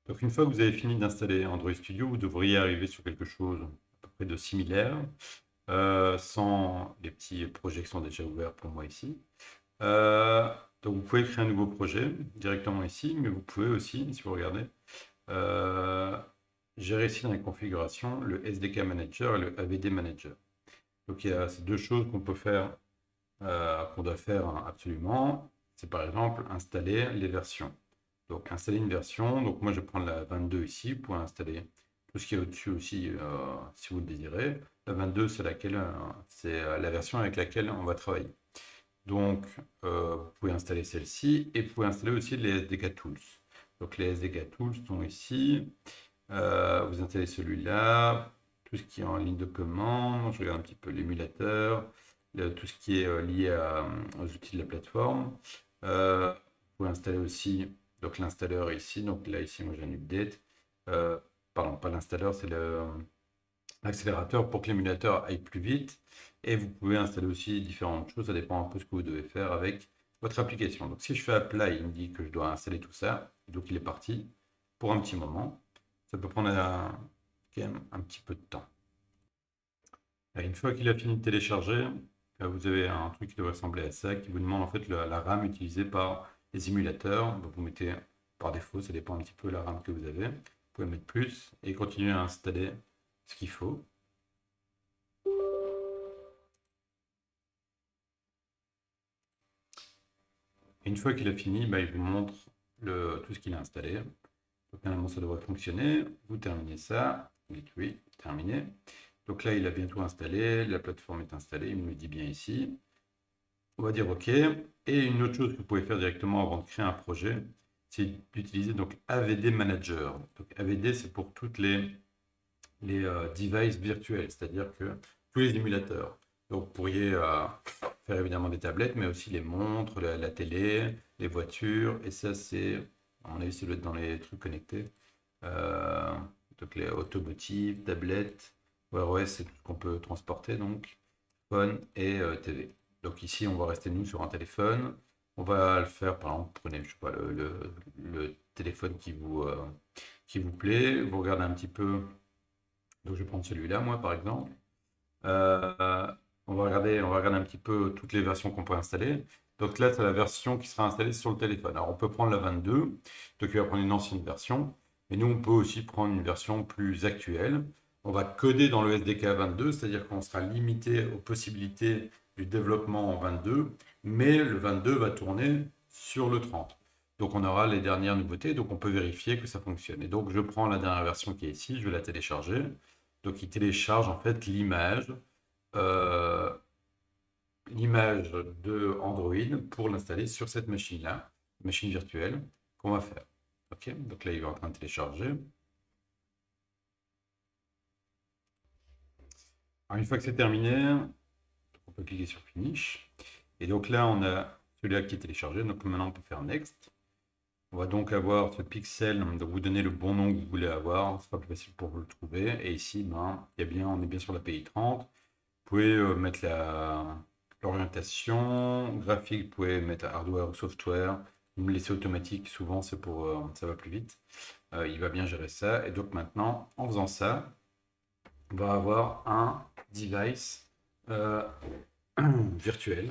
Donc une fois que vous avez fini d'installer Android Studio, vous devriez arriver sur quelque chose à peu près de similaire, sans les petits projets qui sont déjà ouverts pour moi ici. Euh, donc vous pouvez créer un nouveau projet directement ici, mais vous pouvez aussi, si vous regardez, euh, gérer ici dans les configurations le SDK Manager et le AVD Manager. Donc il y a ces deux choses qu'on peut faire, qu'on doit faire hein, absolument. C'est par exemple installer les versions. Donc installer une version, donc moi je prends la 22 ici pour installer tout ce qui est au-dessus aussi si vous le désirez. La 22 c'est laquelle, c'est la version avec laquelle on va travailler. Donc vous pouvez installer celle-ci et vous pouvez installer aussi les SDK Tools. Donc les SDK Tools sont ici. Vous installez celui-là, tout ce qui est en ligne de commande, je regarde un petit peu l'émulateur, tout ce qui est lié aux outils de la plateforme. Vous pouvez installer aussi donc l'installeur ici. Donc là ici moi j'ai un update. Euh, Pardon, pas l'installeur, c'est l'accélérateur pour que l'émulateur aille plus vite. Et vous pouvez installer aussi différentes choses, ça dépend un peu ce que vous devez faire avec votre application. Donc si je fais apply, il me dit que je dois installer tout ça. Donc il est parti pour un petit moment. Ça peut prendre quand même un petit peu de temps. Et une fois qu'il a fini de télécharger, vous avez un truc qui doit ressembler à ça, qui vous demande en fait la RAM utilisée par les émulateurs. Donc vous mettez par défaut, ça dépend un petit peu de la RAM que vous avez. Vous pouvez mettre plus et continuer à installer ce qu'il faut. Et une fois qu'il a fini, bah, il vous montre tout ce qu'il a installé. Donc normalement ça devrait fonctionner. Vous terminez ça. Vous dites oui, terminé. Donc là, il a bien tout installé, la plateforme est installée, il me le dit bien ici. On va dire OK. Et une autre chose que vous pouvez faire directement avant de créer un projet, c'est d'utiliser donc AVD Manager. Donc AVD, c'est pour toutes les devices virtuels, c'est-à-dire que tous les émulateurs. Donc vous pourriez faire évidemment des tablettes, mais aussi les montres, la télé, les voitures, et ça c'est, on a vu, ça doit être dans les trucs connectés. Euh, donc les automotives, tablettes, Wear OS, c'est tout ce qu'on peut transporter, donc phone et TV. Donc ici, on va rester nous sur un téléphone. On va le faire, par exemple, prenez, je sais pas, le téléphone qui vous plaît. Vous regardez un petit peu. Donc je vais prendre celui-là, moi, par exemple. Euh, on va regarder un petit peu toutes les versions qu'on peut installer. Donc là, c'est la version qui sera installée sur le téléphone. Alors on peut prendre la 22, donc il va prendre une ancienne version, mais nous on peut aussi prendre une version plus actuelle. On va coder dans le SDK 22, c'est-à-dire qu'on sera limité aux possibilités du développement en 22, mais le 22 va tourner sur le 30. Donc on aura les dernières nouveautés, donc on peut vérifier que ça fonctionne. Et donc je prends la dernière version qui est ici, je vais la télécharger. Donc il télécharge en fait euh, l'image de Android pour l'installer sur cette machine-là, machine virtuelle qu'on va faire. Ok, donc là il est en train de télécharger. Alors, une fois que c'est terminé, on peut cliquer sur Finish. Et donc là on a celui-là qui est téléchargé. Donc maintenant on peut faire Next. On va donc avoir ce pixel, donc vous donnez le bon nom que vous voulez avoir, ce sera plus facile pour vous le trouver. Et ici, ben, il y a bien, on est bien sur l'API 30. Vous pouvez mettre l'orientation graphique, vous pouvez mettre hardware ou software. Vous me laissez automatique, souvent c'est pour ça va plus vite. Il va bien gérer ça. Et donc maintenant, en faisant ça, on va avoir un device euh, virtuel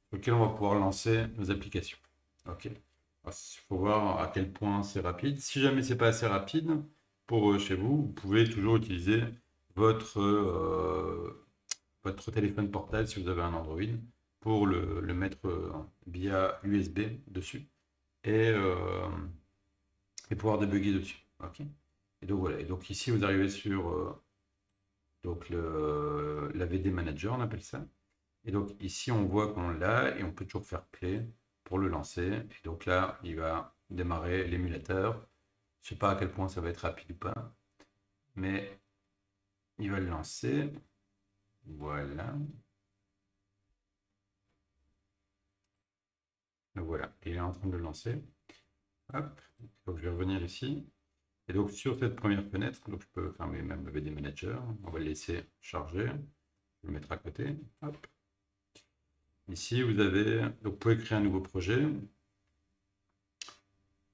sur lequel on va pouvoir lancer nos applications. Ok. Il faut voir à quel point c'est rapide. Si jamais c'est pas assez rapide pour chez vous, vous pouvez toujours utiliser votre votre téléphone portable si vous avez un Android pour le mettre via USB dessus et, euh, et pouvoir débugger dessus. Ok. Et donc voilà. Et donc ici vous arrivez sur donc la VD Manager, on appelle ça. Et donc ici on voit qu'on l'a et on peut toujours faire play pour le lancer. Et donc là il va démarrer l'émulateur. Je sais pas à quel point ça va être rapide ou pas, mais il va le lancer. Voilà. Donc voilà, il est en train de le lancer. Hop, donc je vais revenir ici. Et donc sur cette première fenêtre, donc je peux fermer même le VD Manager. On va le laisser charger. Je vais le mettre à côté. Hop. Ici, vous avez, donc vous pouvez créer un nouveau projet.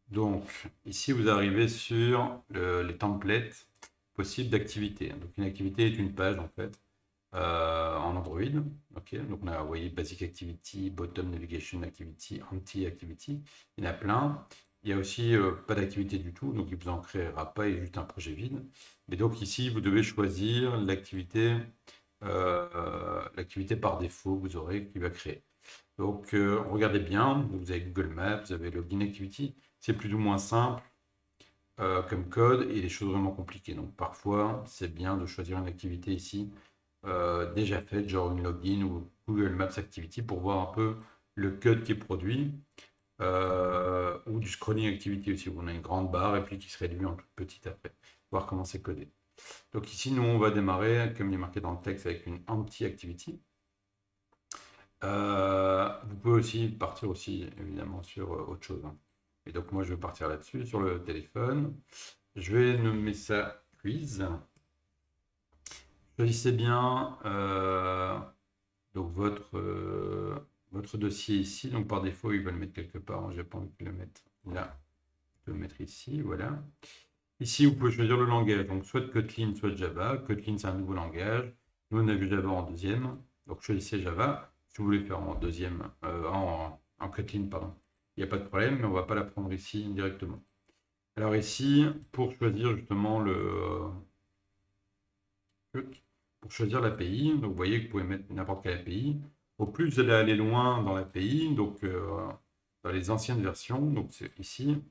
Donc, ici, vous arrivez sur les templates possibles d'activités. Donc, une activité est une page, en fait, en Android. Ok, donc, on a, vous voyez, Basic Activity, Bottom Navigation Activity, Anti-Activity. Il y en a plein. Il y a aussi pas d'activité du tout, donc il ne vous en créera pas, il est juste un projet vide. Et donc, ici, vous devez choisir l'activité par défaut que vous aurez qui va créer. Donc, regardez bien, vous avez Google Maps, vous avez Login Activity, c'est plus ou moins simple comme code et les choses vraiment compliquées. Donc, parfois, c'est bien de choisir une activité ici déjà faite, genre une login ou Google Maps Activity pour voir un peu le code qui est produit ou du scrolling activity aussi, où on a une grande barre et puis qui se réduit en toute petite après, voir comment c'est codé. Donc, ici, nous, on va démarrer, comme il est marqué dans le texte, avec une empty activity. Vous pouvez aussi partir aussi évidemment sur autre chose, hein. Et donc moi je vais partir là-dessus sur le téléphone. Je vais nommer ça quiz. Choisissez bien donc votre dossier ici. Donc par défaut il va le mettre quelque part. Moi j'ai pas envie de le mettre là. Je vais le mettre ici, voilà. Ici vous pouvez choisir le langage. Donc soit Kotlin, soit Java. Kotlin c'est un nouveau langage. Nous on a vu Java en deuxième. Donc choisissez Java. Si vous voulez faire en deuxième, en Kotlin, pardon, il n'y a pas de problème, mais on ne va pas la prendre ici directement. Alors ici, pour choisir justement pour choisir l'API, donc vous voyez que vous pouvez mettre n'importe quelle API. Au plus vous allez aller loin dans l'API, donc dans les anciennes versions, donc c'est ici,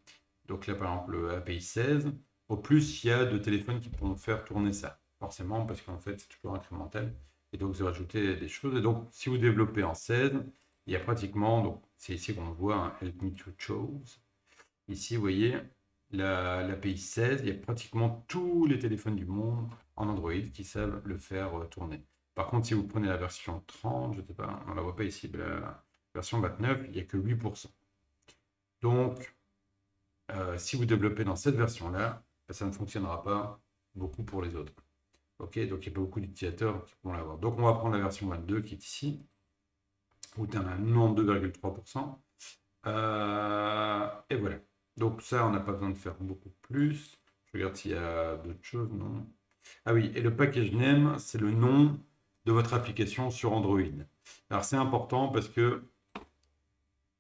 donc là par exemple API 16, au plus il y a de téléphones qui pourront faire tourner ça, forcément, parce qu'en fait c'est toujours incrémental. Et donc vous rajoutez des choses. Et donc si vous développez en 16, il y a pratiquement, donc c'est ici qu'on voit un Help me to choose. Ici, vous voyez, l'API 16, il y a pratiquement tous les téléphones du monde en Android qui savent le faire tourner. Par contre, si vous prenez la version 30, je ne sais pas, on ne la voit pas ici, mais la version 29, il n'y a que 8%. Donc, si vous développez dans cette version-là, ça ne fonctionnera pas beaucoup pour les autres. Ok, donc il n'y a pas beaucoup d'utilisateurs qui vont l'avoir. Donc, on va prendre la version 22 qui est ici, où tu as un 92,3%. Et voilà. Donc ça, on n'a pas besoin de faire beaucoup plus. Je regarde s'il y a d'autres choses, non. Ah oui, et le package name, c'est le nom de votre application sur Android. Alors c'est important parce que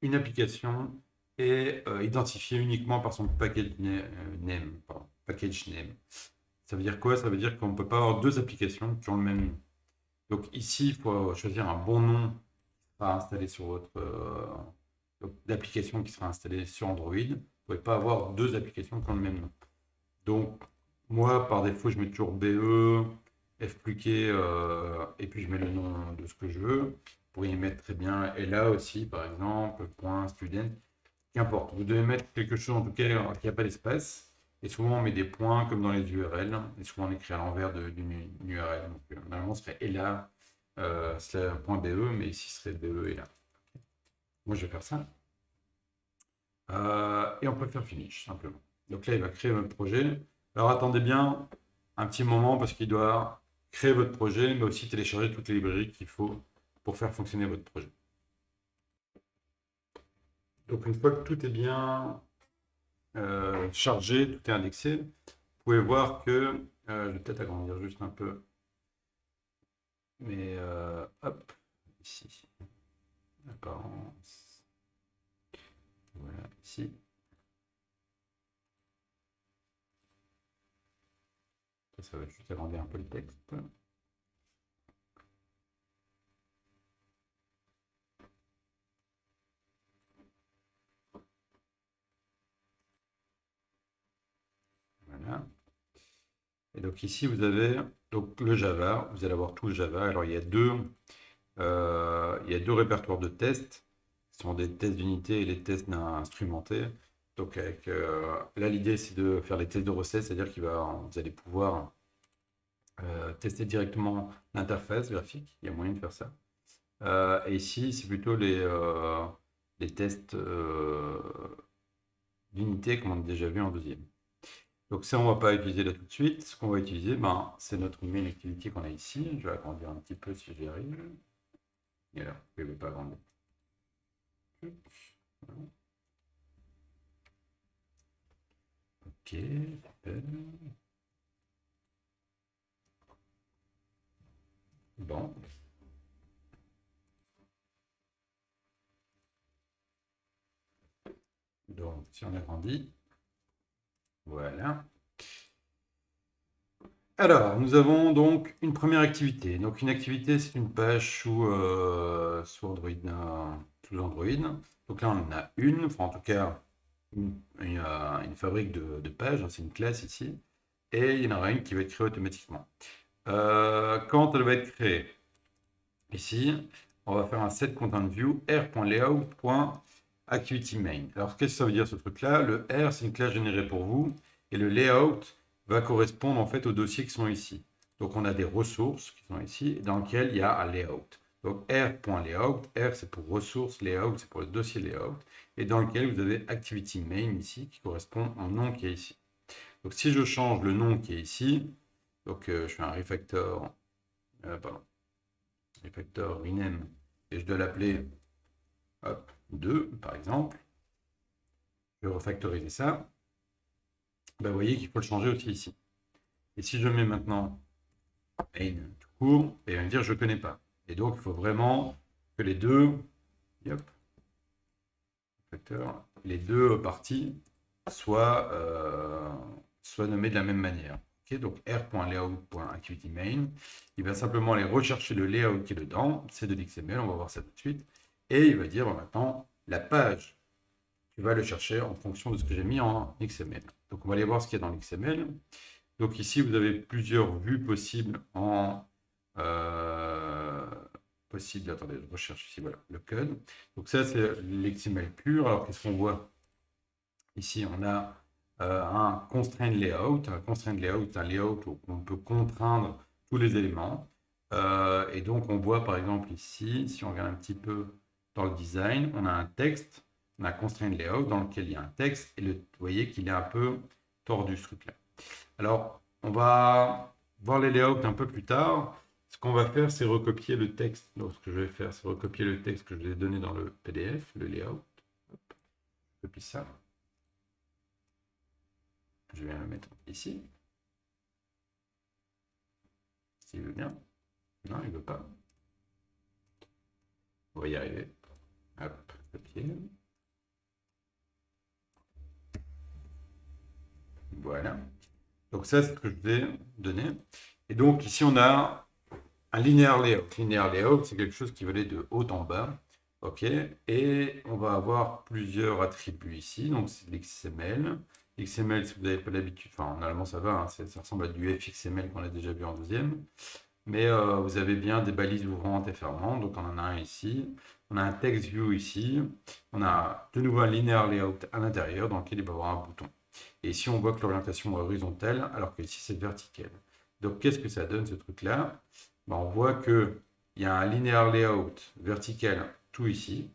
une application est identifiée uniquement par son name, pardon, package name. Ça veut dire quoi? Ça veut dire qu'on ne peut pas avoir deux applications qui ont le même nom. Donc ici, il faut choisir un bon nom à installer sur votre l'application qui sera installée sur Android. Vous ne pouvez pas avoir deux applications qui ont le même nom. Donc, moi, par défaut, je mets toujours BE, FPluqué, et puis je mets le nom de ce que je veux. Vous pourriez mettre très bien, et là aussi, par exemple, point student, qu'importe. Vous devez mettre quelque chose, en tout cas, qui n'a pas d'espace. Et souvent, on met des points comme dans les URL, et souvent, on écrit à l'envers d'une URL. Donc, normalement, ce serait ELA, .be, mais ici, ce serait BE et là. Moi, je vais faire ça. Et on peut faire finish, simplement. Donc là, il va créer votre projet. Alors attendez bien un petit moment parce qu'il doit créer votre projet, mais aussi télécharger toutes les librairies qu'il faut pour faire fonctionner votre projet. Donc une fois que tout est bien chargé, tout est indexé, vous pouvez voir que, je vais peut-être agrandir juste un peu, mais hop, ici, apparence, voilà, ici. Ça va juste agrandir un peu le texte. Voilà. Et donc ici, vous avez donc le Java, vous allez avoir tout le Java. Alors il y a deux répertoires de tests, ce sont des tests d'unité et les tests instrumentés. Donc là, l'idée, c'est de faire les tests de recettes, c'est-à-dire que vous allez pouvoir tester directement l'interface graphique, il y a moyen de faire ça. Et ici, c'est plutôt les tests d'unité comme on a déjà vu en deuxième. Donc ça, on ne va pas utiliser là tout de suite. Ce qu'on va utiliser, ben, c'est notre main activity qu'on a ici. Je vais agrandir un petit peu si j'y arrive. Et alors, je ne vais pas agrandir. Ok, super. Bon. Donc, si on agrandit, voilà. Alors, nous avons donc une première activité. Donc, une activité, c'est une page sous Android, sous Android. Donc là, on en a une, enfin en tout cas, une fabrique de pages, hein, c'est une classe ici. Et il y en aura une qui va être créée automatiquement. Quand elle va être créée, ici, on va faire un set content view r.layout.activityMain. Alors, qu'est-ce que ça veut dire ce truc-là? Le R, c'est une classe générée pour vous, et le layout va correspondre en fait aux dossiers qui sont ici. Donc, on a des ressources qui sont ici, dans lesquelles il y a un layout. Donc, r.layout, R c'est pour ressources, layout c'est pour le dossier layout, et dans lequel vous avez ActivityMain ici, qui correspond au nom qui est ici. Donc, si je change le nom qui est ici, donc je fais un refactor, pardon, refactor rename, et je dois l'appeler 2 par exemple, je vais refactoriser ça, ben, vous voyez qu'il faut le changer aussi ici. Et si je mets maintenant main tout court, il va me dire je ne connais pas. Et donc il faut vraiment que les deux, hop, les deux parties soient nommées de la même manière. Okay, donc r.layout.activityMain, il va simplement aller rechercher le layout qui est dedans, c'est de l'XML, on va voir ça tout de suite, et il va dire maintenant la page, tu vas le chercher en fonction de ce que j'ai mis en XML. Donc on va aller voir ce qu'il y a dans l'XML. Donc ici vous avez plusieurs vues possibles attendez, je recherche ici, voilà, le code. Donc ça c'est l'XML pur. Alors qu'est-ce qu'on voit? Ici on a un constraint layout. Un constraint layout, c'est un layout où on peut contraindre tous les éléments. Et donc on voit par exemple ici, si on regarde un petit peu dans le design, on a un texte, on a un constraint layout dans lequel il y a un texte, et vous voyez qu'il est un peu tordu ce truc-là. Alors, on va voir les layouts un peu plus tard. Ce qu'on va faire, c'est recopier le texte. Donc, ce que je vais faire, c'est recopier le texte que je vous ai donné dans le PDF, le layout. Hop, je copie ça. Je vais le mettre ici. S'il veut bien. Non, il ne veut pas. On va y arriver. Hop, copier. Voilà. Donc ça, c'est ce que je vous ai donné. Et donc ici, on a un linear layout. Linear layout, c'est quelque chose qui va aller de haut en bas. OK. Et on va avoir plusieurs attributs ici. Donc c'est l'XML. XML, si vous n'avez pas l'habitude, enfin en allemand ça va, hein, ça ressemble à du FXML qu'on a déjà vu en deuxième. Mais vous avez bien des balises ouvrantes et fermantes. Donc on en a un ici. On a un text view ici. On a de nouveau un linear layout à l'intérieur dans lequel il va y avoir un bouton. Et ici, on voit que l'orientation est horizontale, alors que ici, c'est vertical. Donc, qu'est-ce que ça donne, ce truc-là? Ben, on voit qu'il y a un linear layout vertical tout ici.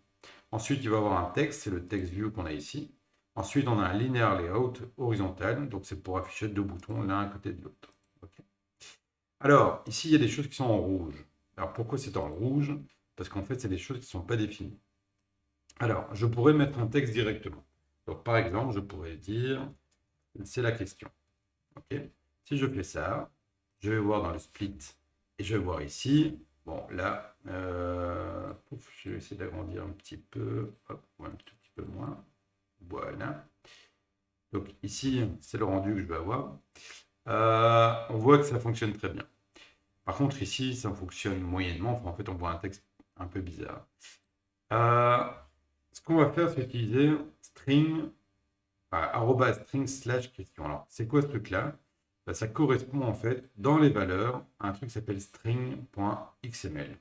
Ensuite, il va y avoir un texte, c'est le text view qu'on a ici. Ensuite, on a un linear layout horizontal, donc c'est pour afficher deux boutons l'un à côté de l'autre. Okay. Alors, ici, il y a des choses qui sont en rouge. Alors, pourquoi c'est en rouge? Parce qu'en fait, c'est des choses qui ne sont pas définies. Alors, je pourrais mettre un texte directement. Donc, par exemple, je pourrais dire, c'est la question. Okay. Si je fais ça, je vais voir dans le split et je vais voir ici. Bon, là, je vais essayer d'agrandir un petit peu, hop, ou un tout petit peu moins. Voilà. Donc ici, c'est le rendu que je vais avoir. On voit que ça fonctionne très bien. Par contre, ici, ça fonctionne moyennement. Enfin, en fait, on voit un texte un peu bizarre. Ce qu'on va faire, c'est utiliser string, @string/question. Alors, c'est quoi ce truc-là? Ben, ça correspond en fait dans les valeurs à un truc qui s'appelle string.xml.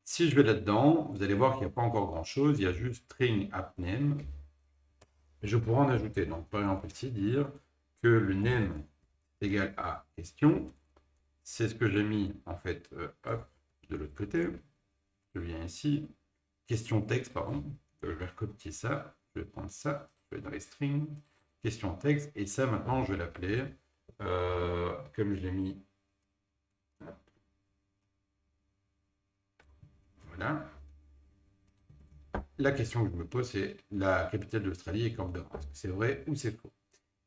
Si je vais là-dedans, vous allez voir qu'il n'y a pas encore grand-chose. Il y a juste string appname. Et je pourrais en ajouter. Donc, par exemple, ici, dire que le name égale à question. C'est ce que j'ai mis en fait hop, de l'autre côté. Je viens ici. Question texte, pardon. Je vais recopier ça. Je vais prendre ça. Je vais dans les strings. Question texte. Et ça, maintenant, je vais l'appeler comme je l'ai mis. Voilà. La question que je me pose, c'est la capitale d'Australie est Canberra. Est-ce que c'est vrai ou c'est faux?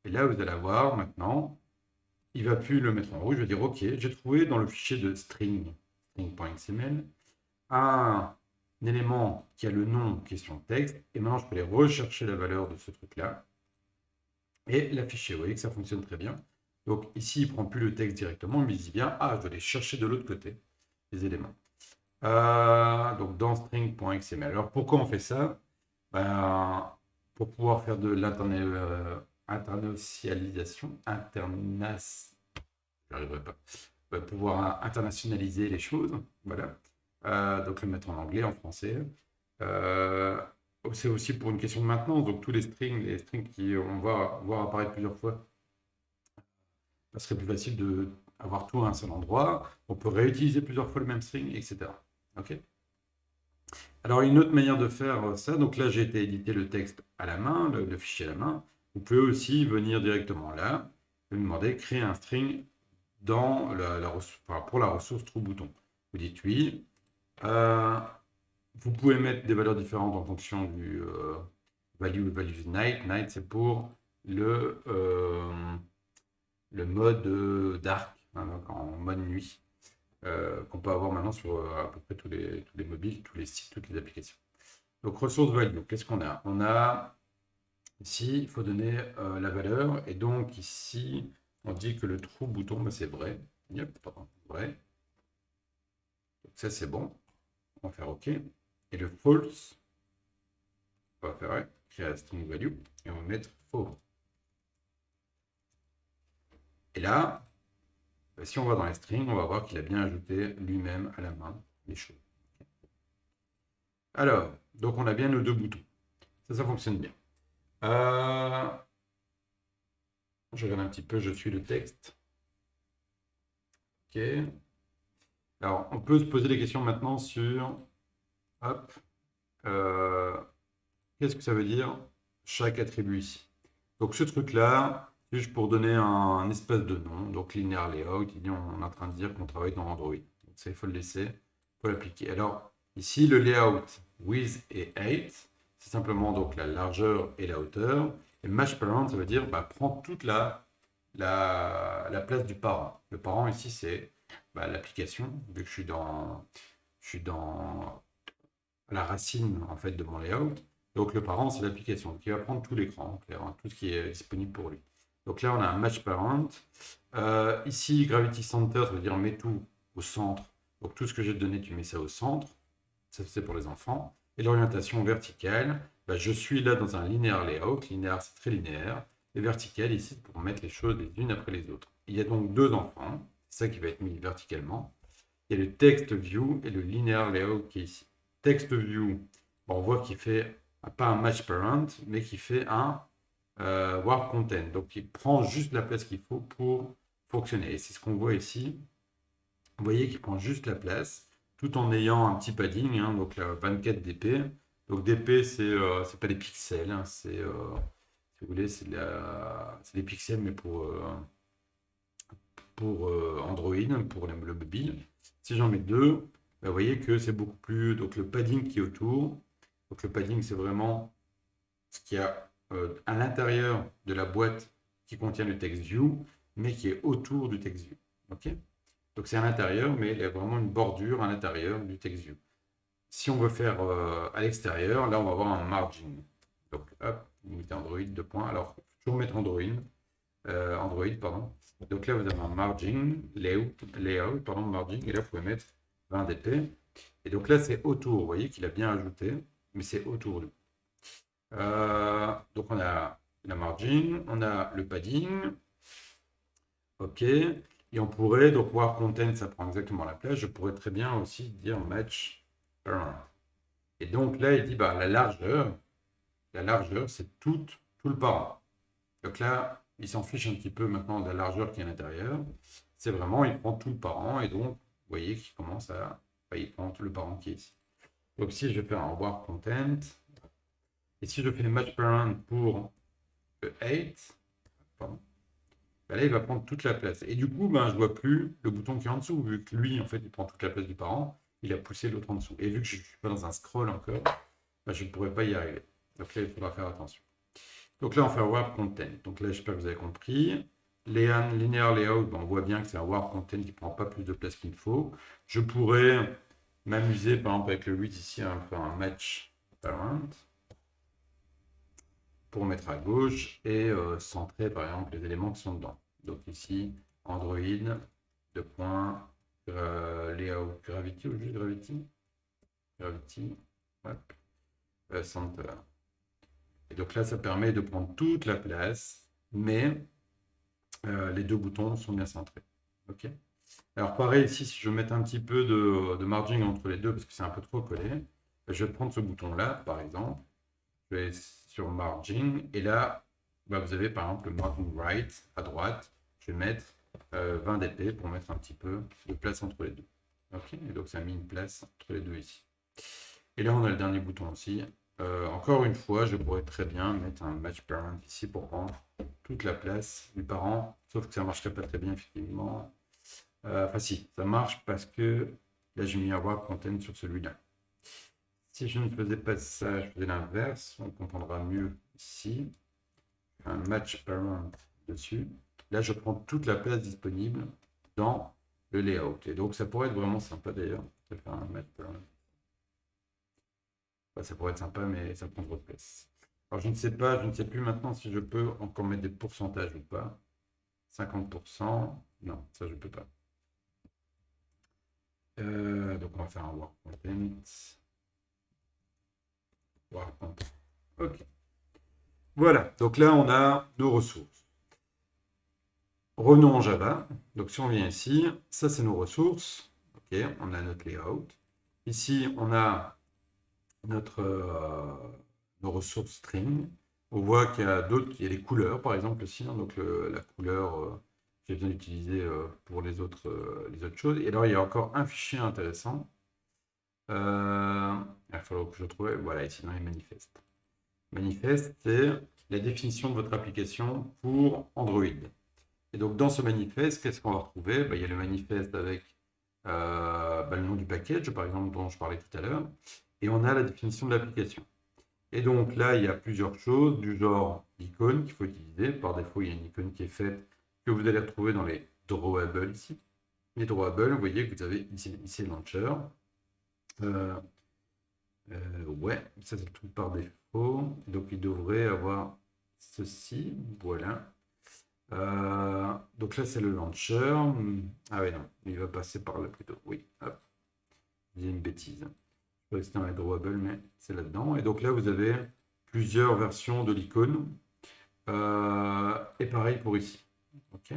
Et là, vous allez avoir maintenant, il ne va plus le mettre en rouge. Je vais dire, OK, j'ai trouvé dans le fichier de string.xml, un élément qui a le nom question texte. Et maintenant, je peux aller rechercher la valeur de ce truc-là et l'afficher. Vous voyez que ça fonctionne très bien. Donc ici, il ne prend plus le texte directement, mais il dit bien, ah, je dois aller chercher de l'autre côté les éléments. Donc dans string.xml. Alors pourquoi on fait ça? Pour pouvoir faire de l'internationalisation, j'arriverai pas, pouvoir internationaliser les choses, voilà. Donc le mettre en anglais, en français. C'est aussi pour une question de maintenance, donc tous les strings qui on va voir apparaître plusieurs fois, ça serait plus facile de avoir tout à un seul endroit. On peut réutiliser plusieurs fois le même string, etc. Ok. Alors, une autre manière de faire ça, donc là, j'ai été éditer le texte à la main, le fichier à la main. Vous pouvez aussi venir directement là, et me demander créer un string dans pour la ressource true-bouton. Vous dites oui. Vous pouvez mettre des valeurs différentes en fonction du value night. Night, c'est pour le mode dark, hein, donc en mode nuit, qu'on peut avoir maintenant sur à peu près tous les mobiles, tous les sites, toutes les applications. Donc, ressource value, qu'est-ce qu'on a? On a ici, il faut donner la valeur, et donc ici, on dit que le true bouton, bah, c'est vrai. Yep, pardon, vrai. Donc, ça, c'est bon. On va faire OK. Et le false, on va faire créer string value, et on va mettre faux. Et là, si on va dans les strings, on va voir qu'il a bien ajouté lui-même à la main les choses. Alors, donc on a bien nos deux boutons. Ça fonctionne bien. Je regarde un petit peu, je suis le texte. OK. Alors, on peut se poser des questions maintenant sur, hop, qu'est-ce que ça veut dire chaque attribut ici? Donc, ce truc-là, c'est juste pour donner un espèce de nom. Donc, linear layout, on est en train de dire qu'on travaille dans Android. Donc, ça, il faut le laisser, il faut l'appliquer. Alors, ici, le layout width et height, c'est simplement donc la largeur et la hauteur. Et match parent, ça veut dire prends toute la place du parent. Le parent ici, c'est l'application, vu que je suis dans la racine en fait de mon layout. Donc le parent, c'est l'application qui va prendre tout l'écran, tout ce qui est disponible pour lui. Donc là, on a un match parent. Ici, gravity center, ça veut dire mets tout au centre. Donc tout ce que j'ai donné, tu mets ça au centre. Ça, c'est pour les enfants. Et l'orientation verticale, je suis là dans un linéaire layout. Linéaire, c'est très linéaire. Et vertical, ici, pour mettre les choses les unes après les autres. Il y a donc deux enfants. C'est ça qui va être mis verticalement. Il y a le text view et le linear layout qui est ici. Text view, on voit qu'il fait pas un match parent, mais qui fait un warp content. Donc, il prend juste la place qu'il faut pour fonctionner. Et c'est ce qu'on voit ici. Vous voyez qu'il prend juste la place, tout en ayant un petit padding, hein, donc là, 24 dp. Donc dp, c'est pas des pixels, hein, c'est, si vous voulez, c'est des pixels, mais pour Android, pour le mobile. Si j'en mets deux, vous voyez que c'est beaucoup plus. Donc le padding qui est autour. Donc le padding, c'est vraiment ce qu'il y a à l'intérieur de la boîte qui contient le text view, mais qui est autour du text view. Ok. Donc c'est à l'intérieur, mais il y a vraiment une bordure à l'intérieur du text view. Si on veut faire à l'extérieur, là on va avoir un margin. Donc hop, vous mettez Android, deux points. Alors, toujours mettre Android, pardon. Donc là, vous avez un margin, layout, pardon, margin, et là, vous pouvez mettre 20 dp. Et donc là, c'est autour. Vous voyez qu'il a bien ajouté, mais c'est autour. Donc on a la margin, on a le padding. OK. Et on pourrait, donc voir content, ça prend exactement la place. Je pourrais très bien aussi dire match parent. Et donc là, il dit la largeur, c'est tout le parent. Donc là, il s'en fiche un petit peu maintenant de la largeur qui est à l'intérieur. C'est vraiment, il prend tout le parent et donc, vous voyez qu'il commence à. Il prend tout le parent qui est ici. Donc si je fais un war content, et si je fais match parent pour le 8, pardon, là, il va prendre toute la place. Et du coup, je ne vois plus le bouton qui est en dessous, vu que lui, en fait, il prend toute la place du parent, il a poussé l'autre en dessous. Et vu que je ne suis pas dans un scroll encore, je ne pourrais pas y arriver. Donc là, il faudra faire attention. Donc là, on fait un Warp Content. Donc là, j'espère que vous avez compris. Linear Layout, ben, on voit bien que c'est un Warp Content qui ne prend pas plus de place qu'il faut. Je pourrais m'amuser, par exemple, avec le 8 ici, à faire un Match Parent pour mettre à gauche et centrer, par exemple, les éléments qui sont dedans. Donc ici, Android, deux points, Layout Gravity ou juste Gravity? Gravity, hop, Center. Et donc là, ça permet de prendre toute la place, mais les deux boutons sont bien centrés. Ok. Alors pareil, ici, si je veux mettre un petit peu de margin entre les deux, parce que c'est un peu trop collé, je vais prendre ce bouton-là, par exemple. Je vais sur margin, et là, bah, vous avez par exemple le margin right à droite. Je vais mettre 20 dp pour mettre un petit peu de place entre les deux. Ok. Et donc ça a mis une place entre les deux ici. Et là, on a le dernier bouton aussi. Encore une fois, je pourrais très bien mettre un match parent ici pour prendre toute la place du parent, sauf que ça ne marcherait pas très bien, effectivement. Enfin, si, ça marche parce que là, j'ai mis avoir content sur celui-là. Si je ne faisais pas ça, je faisais l'inverse, on comprendra mieux ici. Un match parent dessus. Là, je prends toute la place disponible dans le layout. Et donc, ça pourrait être vraiment sympa d'ailleurs de faire un match parent. Enfin, ça pourrait être sympa, mais ça prend trop de place. Alors, je ne sais pas, je ne sais plus maintenant si je peux encore mettre des pourcentages ou pas. 50%, non, ça je peux pas. Donc on va faire un work content. Work content. Ok. Voilà, donc là on a nos ressources. Revenons en Java. Donc si on vient ici, ça c'est nos ressources. Ok, on a notre layout. Ici on a notre, nos ressources string. On voit qu'il y a d'autres, il y a les couleurs par exemple aussi. Hein, donc la couleur j'ai besoin d'utiliser pour les autres choses. Et alors il y a encore un fichier intéressant. Il va falloir que je trouve. Voilà, ici dans les manifestes. Manifeste, c'est la définition de votre application pour Android. Et donc dans ce manifeste, qu'est-ce qu'on va retrouver? Il y a le manifeste avec le nom du package, par exemple, dont je parlais tout à l'heure, et on a la définition de l'application. Et donc là, il y a plusieurs choses, du genre l'icône qu'il faut utiliser. Par défaut, il y a une icône qui est faite, que vous allez retrouver dans les drawables ici. Les drawables, vous voyez que vous avez ici le launcher. Ouais, ça c'est le truc par défaut. Donc il devrait avoir ceci, voilà. Donc là c'est le launcher. Ah ouais, non, il va passer par là plutôt. Oui, hop, j'ai une bêtise. Je crois que c'était un drawable, mais c'est là-dedans. Et donc là vous avez plusieurs versions de l'icône. Et pareil pour ici. Ok.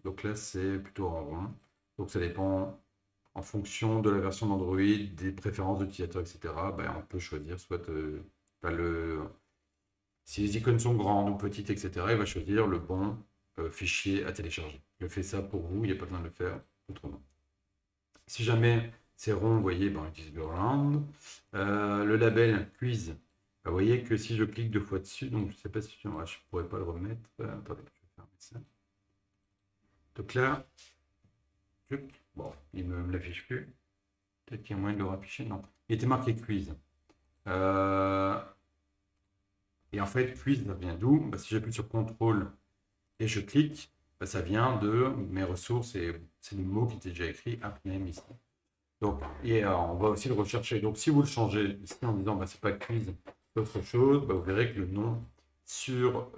Donc là c'est plutôt en rond. Donc ça dépend en fonction de la version d'Android, des préférences d'utilisateurs, etc., on peut choisir soit si les icônes sont grandes ou petites, etc., il va choisir le bon fichier à télécharger. Je fais ça pour vous, il n'y a pas besoin de le faire autrement. Si jamais c'est rond, vous voyez, on utilise le round. Le label quiz, vous voyez que si je clique deux fois dessus, donc je ne sais pas si je ne pourrais pas le remettre. Attendez, je vais fermer ça. Donc là, bon, il ne me l'affiche plus. Peut-être qu'il y a moyen de le rafficher, non. Il était marqué quiz. Et en fait, quiz, ça vient d'où? Si j'appuie sur contrôle et je clique, ça vient de mes ressources et c'est le mot qui était déjà écrit, appname ici. Donc, on va aussi le rechercher. Donc, si vous le changez ici en disant c'est pas quiz, c'est autre chose, vous verrez que le nom sur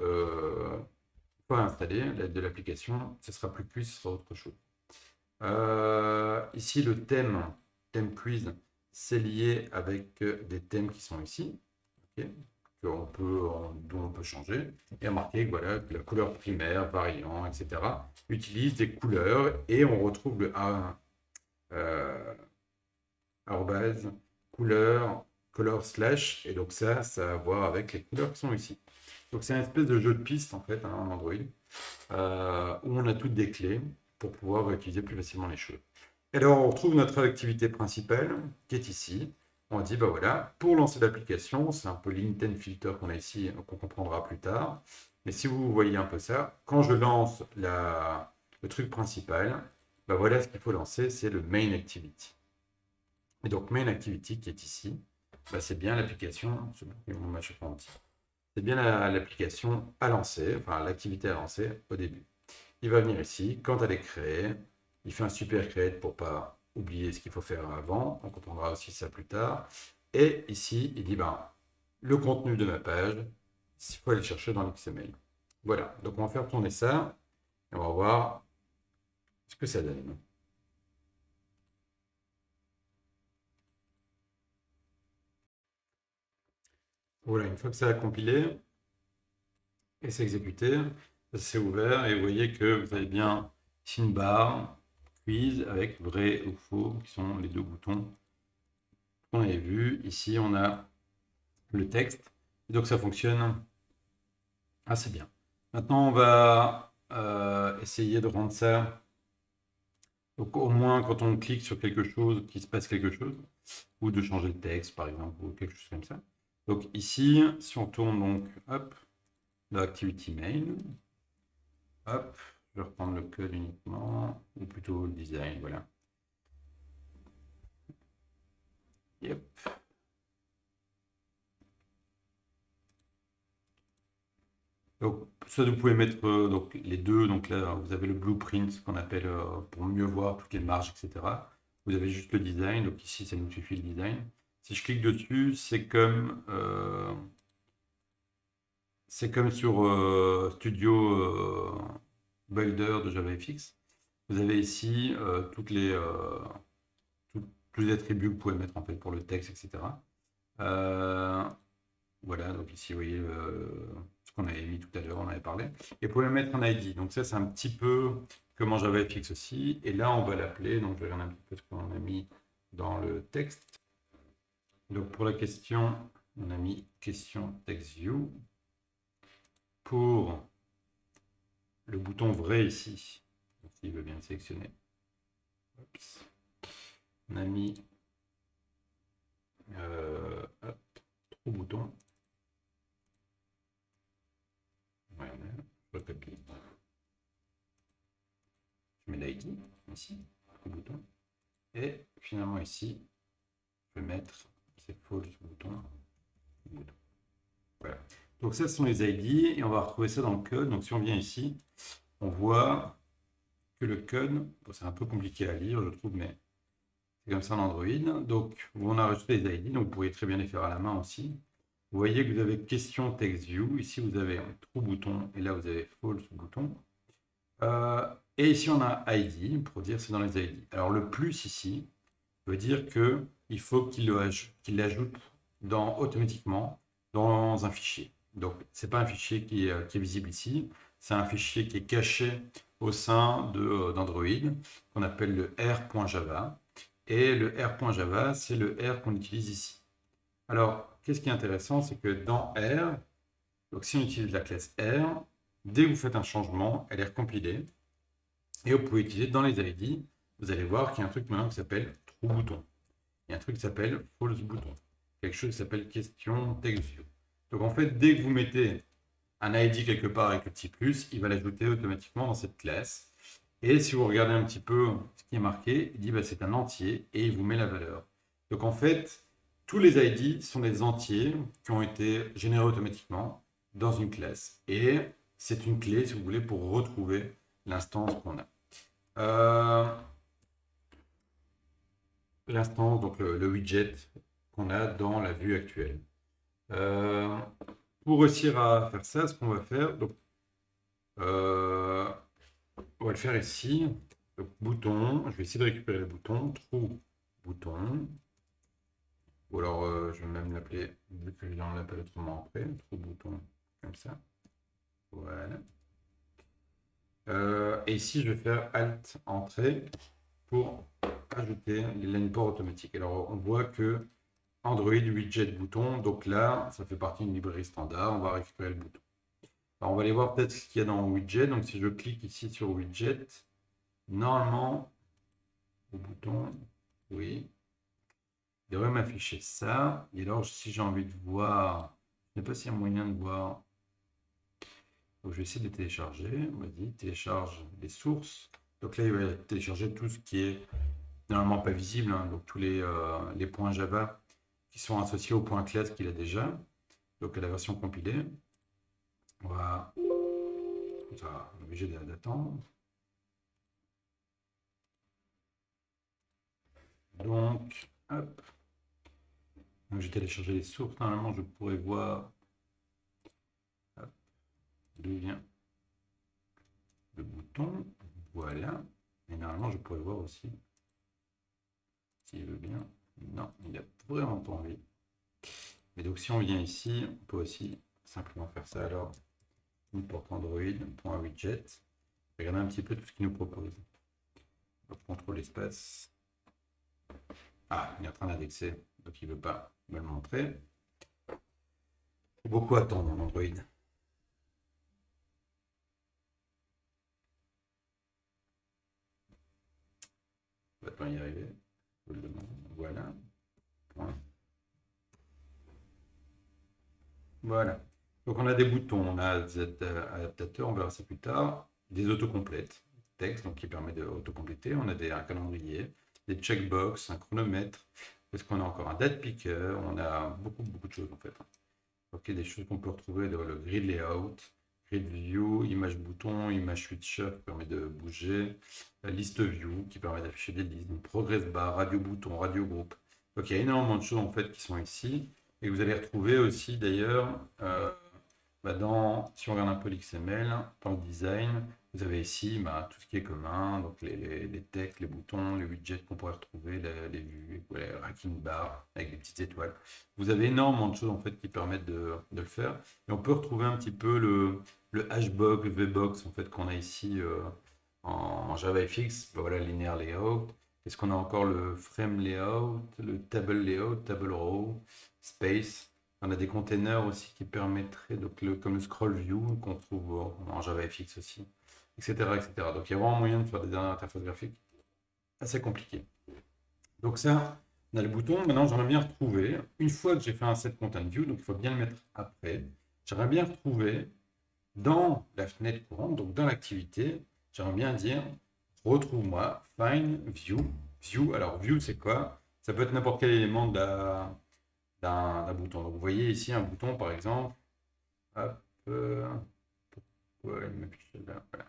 pas installé de l'application, ce sera plus quiz, ce sera autre chose. Ici, le thème quiz, c'est lié avec des thèmes qui sont ici, okay, dont on peut changer, et marquer voilà, que la couleur primaire, variant, etc., utilise des couleurs, et on retrouve le arrobase couleur, color slash, et donc ça a à voir avec les couleurs qui sont ici. Donc c'est un espèce de jeu de piste en fait, en Android, où on a toutes des clés pour pouvoir utiliser plus facilement les choses. Et alors, on retrouve notre activité principale qui est ici. On dit, voilà, pour lancer l'application, c'est un peu l'intent filter qu'on a ici, qu'on comprendra plus tard. Mais si vous voyez un peu ça, quand je lance le truc principal, voilà ce qu'il faut lancer, c'est le main activity. Et donc, main activity qui est ici, c'est bien l'application, je sais pas, mon match apprenti. c'est bien l'application à lancer, enfin l'activité à lancer au début. Il va venir ici, quand elle est créée, il fait un super create pour pas oublier ce qu'il faut faire avant, on comprendra aussi ça plus tard. Et ici, il dit, ben, le contenu de ma page, il faut aller le chercher dans l'XML. Voilà, donc on va faire tourner ça, et on va voir ce que ça donne. Voilà, une fois que ça a compilé et c'est exécuté, c'est ouvert et vous voyez que vous avez bien ici une barre quiz avec vrai ou faux qui sont les deux boutons qu'on avait vus. Ici, on a le texte. Et donc ça fonctionne assez bien. Maintenant, on va essayer de rendre ça. Donc au moins, quand on clique sur quelque chose, qu'il se passe quelque chose, ou de changer le texte, par exemple, ou quelque chose comme ça. Donc ici, si on tourne donc, hop, l'activity mail, hop, je vais reprendre le code uniquement, ou plutôt le design, voilà. Yep. Donc, ça, vous pouvez mettre donc, les deux. Donc là, vous avez le blueprint qu'on appelle pour mieux voir toutes les marges, etc. Vous avez juste le design. Donc ici, ça nous suffit le design. Si je clique dessus, c'est comme sur Studio Builder de JavaFX. Vous avez ici tous les attributs que vous pouvez mettre en fait pour le texte, etc. Voilà, donc ici, vous voyez ce qu'on avait mis tout à l'heure, on avait parlé. Et vous pouvez mettre un ID. Donc ça, c'est un petit peu comme en JavaFX aussi. Et là, on va l'appeler. Donc je vais regarder un petit peu ce qu'on a mis dans le texte. Donc pour la question, on a mis question TextView. Pour le bouton vrai ici, s'il veut bien le sélectionner, Oups. On a mis hop, 3 boutons. Voilà, je recopie. Je mets l'ID ici, 3 boutons. Et finalement ici, je vais mettre ces false boutons. Voilà. Donc ça, ce sont les ID et on va retrouver ça dans le code. Donc si on vient ici, on voit que le code, bon, c'est un peu compliqué à lire, je trouve, mais c'est comme ça en Android. Donc on a rajouté les ID, donc vous pourriez très bien les faire à la main aussi. Vous voyez que vous avez question text view. Ici, vous avez un true bouton et là, vous avez false bouton. Et ici, on a ID pour dire c'est dans les ID. Alors le plus ici veut dire qu'il faut qu'il l'ajoute automatiquement dans un fichier. Donc, ce n'est pas un fichier qui est visible ici, c'est un fichier qui est caché au sein d'Android, qu'on appelle le r.java. Et le r.java, c'est le R qu'on utilise ici. Alors, qu'est-ce qui est intéressant, c'est que dans R, donc si on utilise la classe R, dès que vous faites un changement, elle est recompilée. Et vous pouvez utiliser dans les ID, vous allez voir qu'il y a un truc maintenant qui s'appelle true bouton. Il y a un truc qui s'appelle false bouton. Quelque chose qui s'appelle question text view. Donc en fait, dès que vous mettez un ID quelque part avec le petit plus, il va l'ajouter automatiquement dans cette classe. Et si vous regardez un petit peu ce qui est marqué, il dit bah, c'est un entier et il vous met la valeur. Donc en fait, tous les ID sont des entiers qui ont été générés automatiquement dans une classe. Et c'est une clé, si vous voulez, pour retrouver l'instance qu'on a. L'instance, donc le widget qu'on a dans la vue actuelle. Pour réussir à faire ça, ce qu'on va faire, donc, on va le faire ici. Donc, bouton, je vais essayer de récupérer le bouton, true bouton. Ou alors, je vais même l'appeler, vu que je l'appelle autrement après, true bouton, comme ça. Voilà. Et ici, je vais faire Alt Entrée pour ajouter les line ports automatiques. Alors, on voit que Android widget bouton, donc là, ça fait partie d'une librairie standard, on va récupérer le bouton. Alors, on va aller voir peut-être ce qu'il y a dans widget. Donc, si je clique ici sur widget, normalement, au bouton, oui, il devrait m'afficher ça. Et alors, si j'ai envie de voir, je ne sais pas s'il y a moyen de voir. Donc, je vais essayer de les télécharger. Vas-y, télécharge les sources. Donc là, il va télécharger tout ce qui est normalement pas visible, hein, donc tous les points Java qui sont associés au point classe qu'il a déjà, donc à la version compilée. On va obligé d'attendre. Donc, hop. Donc, j'ai téléchargé les sources. Normalement, je pourrais voir d'où vient le bouton. Voilà. Et normalement, je pourrais voir aussi s'il veut bien. Non, il n'a vraiment pas envie. Mais donc, si on vient ici, on peut aussi simplement faire ça. Alors, import Android.widget. Regardez un petit peu tout ce qu'il nous propose. Donc, contrôle espace. Ah, il est en train d'indexer, donc il ne veut pas me le montrer. Faut beaucoup attendre en Android. On va pas y arriver. Voilà. Voilà. Donc on a des boutons, on a des adaptateurs, on verra ça plus tard, des autocomplètes, texte, donc qui permet d'autocompléter, on a un calendrier, des checkbox, un chronomètre, est-ce qu'on a encore un date picker, on a beaucoup de choses en fait. Ok, des choses qu'on peut retrouver dans le grid layout, grid view, image bouton, image switcher qui permet de bouger, la liste view qui permet d'afficher des listes, une progress bar, radio bouton, radio groupe. Donc il y a énormément de choses en fait qui sont ici et vous allez retrouver aussi d'ailleurs si on regarde un peu l'XML, dans le design, vous avez ici tout ce qui est commun, donc les textes, les boutons, les widgets qu'on pourrait retrouver, les vues, les racking bar avec des petites étoiles. Vous avez énormément de choses en fait qui permettent de le faire. Et on peut retrouver un petit peu le hbox, vbox en fait qu'on a ici en JavaFX. Voilà, linear layout. Est-ce qu'on a encore le frame layout, le table layout, table row, space? On a des containers aussi qui permettraient, donc comme le scroll view qu'on trouve en JavaFX aussi, etc., etc. Donc il y a vraiment moyen de faire des interfaces graphiques assez compliquées. Donc ça, on a le bouton. Maintenant, j'aimerais bien retrouver, une fois que j'ai fait un set content view, donc il faut bien le mettre après, j'aimerais bien retrouver dans la fenêtre courante, donc dans l'activité, j'aimerais bien dire retrouve-moi find view. View, alors view c'est quoi? Ça peut être n'importe quel élément d'un bouton. Donc vous voyez ici un bouton par exemple. Hop, pourquoi il m'affiche là? Voilà.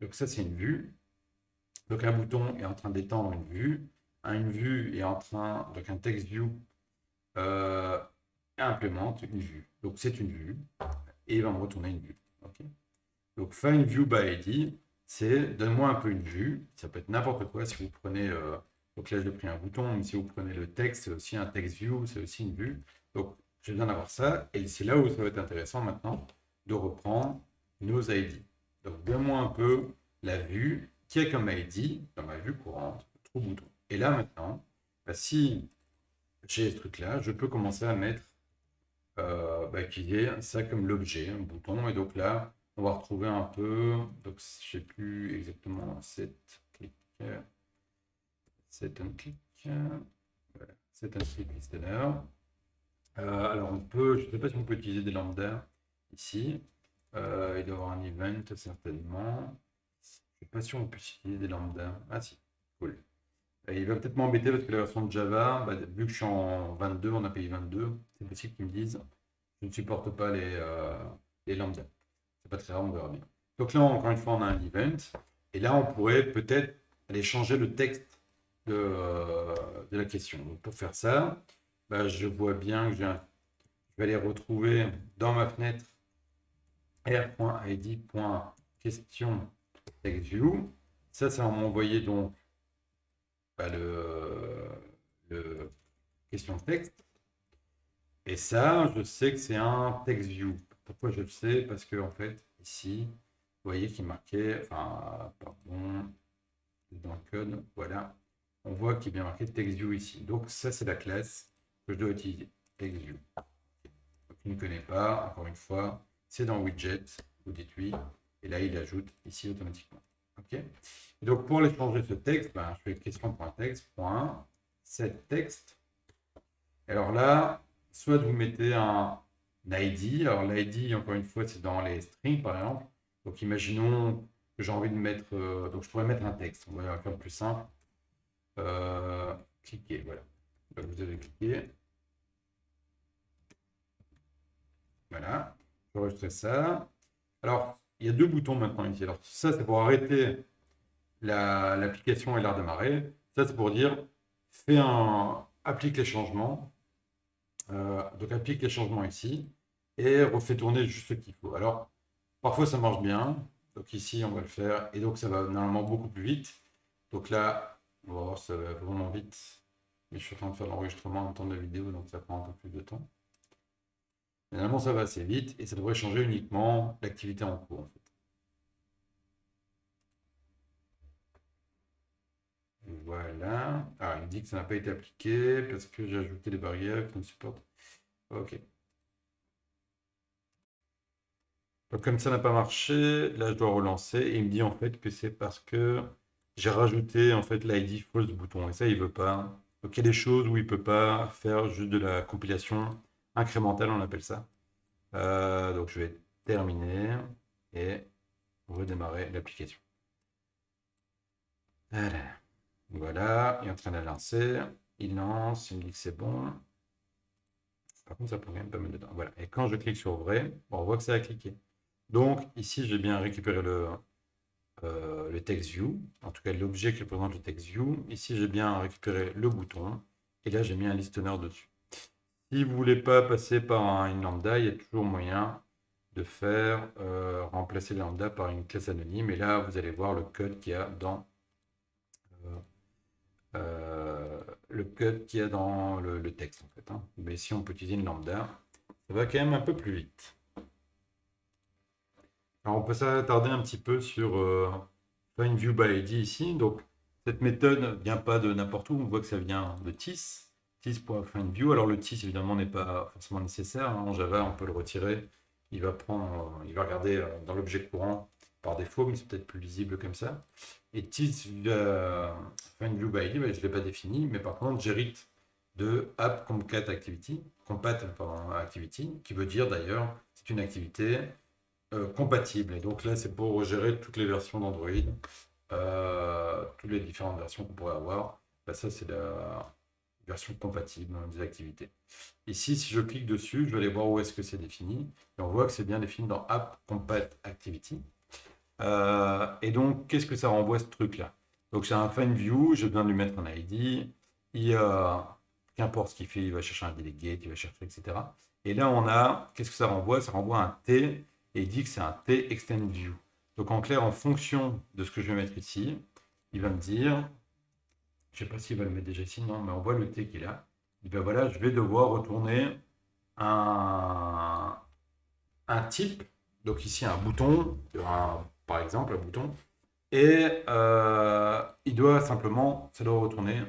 Donc ça c'est une vue. Donc un bouton est en train d'étendre une vue. Une vue est en train, donc un text view implémente une vue. Donc c'est une vue et il va me retourner une vue. Okay. Donc find view by ID, c'est donne-moi un peu une vue. Ça peut être n'importe quoi. Si vous prenez, donc là j'ai pris un bouton, mais si vous prenez le texte, c'est aussi un text view, c'est aussi une vue. Donc j'ai besoin d'avoir ça. Et c'est là où ça va être intéressant maintenant de reprendre nos ID. Donc donne-moi un peu la vue qui est comme ID dans ma vue courante, trou bouton. Et là maintenant, si j'ai ce truc-là, je peux commencer à mettre, utiliser ça comme l'objet, un bouton. Et donc là, on va retrouver un peu, donc je ne sais plus exactement, set click, set and click, voilà, set and click listener. Alors on peut, je ne sais pas si on peut utiliser des lambda ici. Il doit y avoir un event certainement. Je ne sais pas si on peut utiliser des lambda. Ah si, cool. Et il va peut-être m'embêter parce que la version de Java, vu que je suis en 22, en API 22, c'est possible qu'ils me disent je ne supporte pas les lambda. C'est pas très rare, on verra bien. Donc là, encore une fois, on a un event. Et là, on pourrait peut-être aller changer le texte de la question. Donc pour faire ça, je vois bien que je vais aller retrouver dans ma fenêtre r.id.question textView. Ça va m'envoyer donc le question texte. Et ça, je sais que c'est un text view. Pourquoi je le sais? Parce que en fait, ici, vous voyez qu'il est marqué, pardon, dans le code, voilà, on voit qu'il est bien marqué text view ici. Donc ça, c'est la classe que je dois utiliser, text view. Donc, il ne connaît pas, encore une fois, c'est dans widget, vous dites oui, et là, il ajoute ici automatiquement. Ok. Et donc, pour aller changer ce texte, je fais question.text, set texte. Alors là, soit vous mettez un ID. Alors l'ID, encore une fois, c'est dans les strings, par exemple. Donc imaginons que j'ai envie de mettre... donc je pourrais mettre un texte. On va faire plus simple. Cliquez, voilà. Donc vous avez cliqué. Voilà. enregistré ça. Alors, il y a deux boutons maintenant ici. Alors, ça, c'est pour arrêter l'application et la redémarrer. Ça, c'est pour dire, applique les changements. Donc, applique les changements ici et refait tourner juste ce qu'il faut. Alors, parfois, ça marche bien. Donc, ici, on va le faire. Et donc, ça va normalement beaucoup plus vite. Donc là, bon, ça va vraiment vite. Mais je suis en train de faire l'enregistrement en même temps de la vidéo, donc ça prend un peu plus de temps. Finalement, ça va assez vite et ça devrait changer uniquement l'activité en cours, en fait. Voilà. Ah, il me dit que ça n'a pas été appliqué parce que j'ai ajouté des barrières qui ne supportent. Ok. Donc comme ça n'a pas marché, là je dois relancer et il me dit en fait que c'est parce que j'ai rajouté en fait l'ID false bouton et ça il veut pas. Donc il y a des choses où il peut pas faire juste de la compilation incrémentale, on appelle ça. Donc je vais terminer et redémarrer l'application. Voilà, il est en train de la lancer. Il lance, il me dit que c'est bon. Par contre, ça prend quand même pas mal de temps. Voilà. Et quand je clique sur vrai, bon, on voit que ça a cliqué. Donc ici, j'ai bien récupéré le text view, en tout cas l'objet qui représente le text view. Ici, j'ai bien récupéré le bouton. Et là, j'ai mis un listener dessus. Si vous ne voulez pas passer par une lambda, il y a toujours moyen de faire remplacer lambda par une classe anonyme. Et là, vous allez voir le code qu'il y a dans le texte en fait. Mais si on peut utiliser une lambda, ça va quand même un peu plus vite. Alors on peut s'attarder un petit peu sur FindViewById ici. Donc cette méthode ne vient pas de n'importe où, on voit que ça vient de TIS, TIS.FindView. Alors le TIS évidemment n'est pas forcément nécessaire. En Java, on peut le retirer. Il va regarder dans l'objet courant par défaut, mais c'est peut-être plus lisible comme ça. Et TIS FindViewById, je ne l'ai pas défini, mais par contre j'hérite de app concat activity, qui veut dire d'ailleurs c'est une activité compatible. Et donc là, c'est pour gérer toutes les versions d'Android, toutes les différentes versions qu'on pourrait avoir. Bah, ça, c'est la version compatible des activités. Ici, si je clique dessus, je vais aller voir où est-ce que c'est défini. Et on voit que c'est bien défini dans App Compat Activity. Et donc, qu'est-ce que ça renvoie ce truc-là? Donc, c'est un find view, j'ai besoin de lui mettre un ID. Qu'importe ce qu'il fait, il va chercher un delegate, il va chercher, etc. Et là, on a, qu'est-ce que ça renvoie? Ça renvoie un T et il dit que c'est un T extend view. Donc, en clair, en fonction de ce que je vais mettre ici, il va me dire, je ne sais pas s'il va le mettre déjà ici, non, mais on voit le T qu'il a. Et bien voilà, je vais devoir retourner un, un type, donc ici un bouton, par exemple un bouton, et ça doit retourner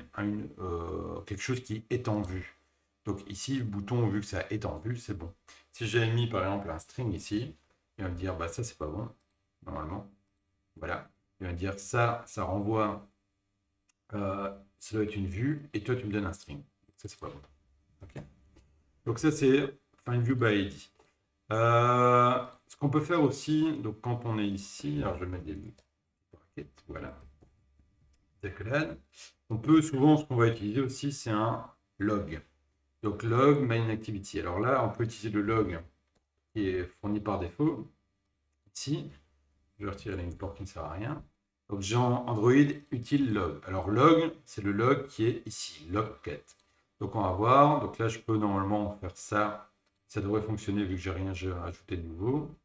quelque chose qui est en vue. Donc ici, le bouton, vu que ça est en vue, c'est bon. Si j'avais mis par exemple un string ici, il va me dire, bah ça c'est pas bon, normalement. Voilà. Il va me dire, ça renvoie, ça doit être une vue, et toi tu me donnes un string. Ça c'est pas bon. Ok. Donc ça c'est FindViewById. Ce qu'on peut faire aussi, donc quand on est ici, alors je vais mettre des brackets, voilà. On peut souvent, ce qu'on va utiliser aussi, c'est un log. Donc log main activity. Alors là, on peut utiliser le log qui est fourni par défaut. Ici, je vais retirer l'import qui ne sert à rien. Donc j'ai Android utile log. Alors log, c'est le log qui est ici, logcat. Donc on va voir. Donc là, je peux normalement faire ça. Ça devrait fonctionner vu que j'ai rien ajouté de nouveau.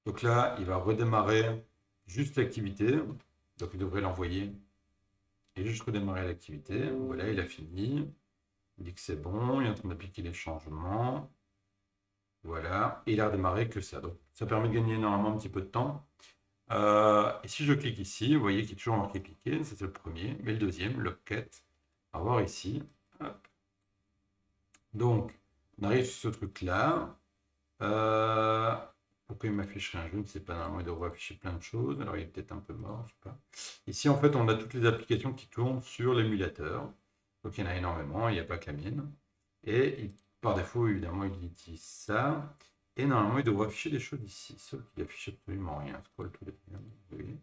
Donc là, il va redémarrer juste l'activité. Donc il devrait l'envoyer et juste redémarrer l'activité. Voilà, il a fini. Il dit que c'est bon, il est en train d'appliquer les changements. Voilà, et il a redémarré que ça. Donc ça permet de gagner normalement un petit peu de temps. Et si je clique ici, vous voyez qu'il est toujours marqué cliquer, c'est le premier, mais le deuxième, logcat, on va voir ici. Hop. Donc, on arrive sur ce truc-là. Pourquoi il m'affiche rien? Je ne sais pas, normalement il devrait afficher plein de choses. Alors il est peut-être un peu mort, je sais pas. Ici, en fait, on a toutes les applications qui tournent sur l'émulateur. Donc il y en a énormément, il n'y a pas que la mienne. Et par défaut, évidemment, il utilise ça. Et normalement, il devrait afficher des choses ici, sauf qu'il affiche absolument rien. Scroll tous les oui.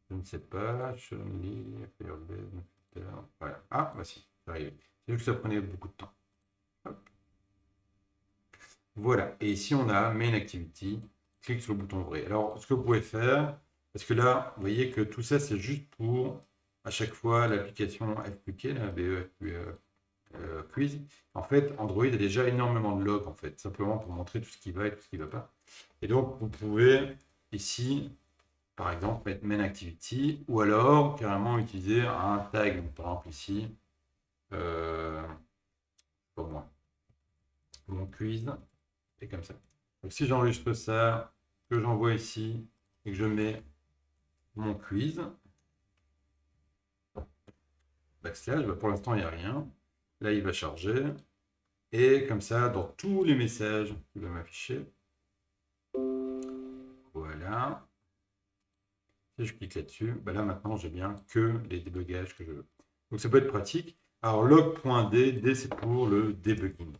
Je ne sais pas. Voilà. Ah, bah si, c'est arrivé. C'est juste que ça prenait beaucoup de temps. Hop. Voilà. Et ici, on a Main Activity. Clique sur le bouton vrai. Alors, ce que vous pouvez faire, parce que là, vous voyez que tout ça, c'est juste pour, à chaque fois, l'application FQK, la Quiz. En fait, Android a déjà énormément de logs, en fait, simplement pour montrer tout ce qui va et tout ce qui ne va pas. Et donc, vous pouvez ici, par exemple, mettre Main Activity, ou alors carrément utiliser un tag. Donc, par exemple, ici, pour moi, mon quiz, et comme ça. Donc, si j'enregistre ça, que j'envoie ici, et que je mets mon quiz, backslash, bah, pour l'instant, il n'y a rien. Là, il va charger. Et comme ça, dans tous les messages, il va m'afficher. Voilà. Si je clique là-dessus, bah là maintenant j'ai bien que les débugages que je veux. Donc ça peut être pratique. Alors log.d, D c'est pour le debugging.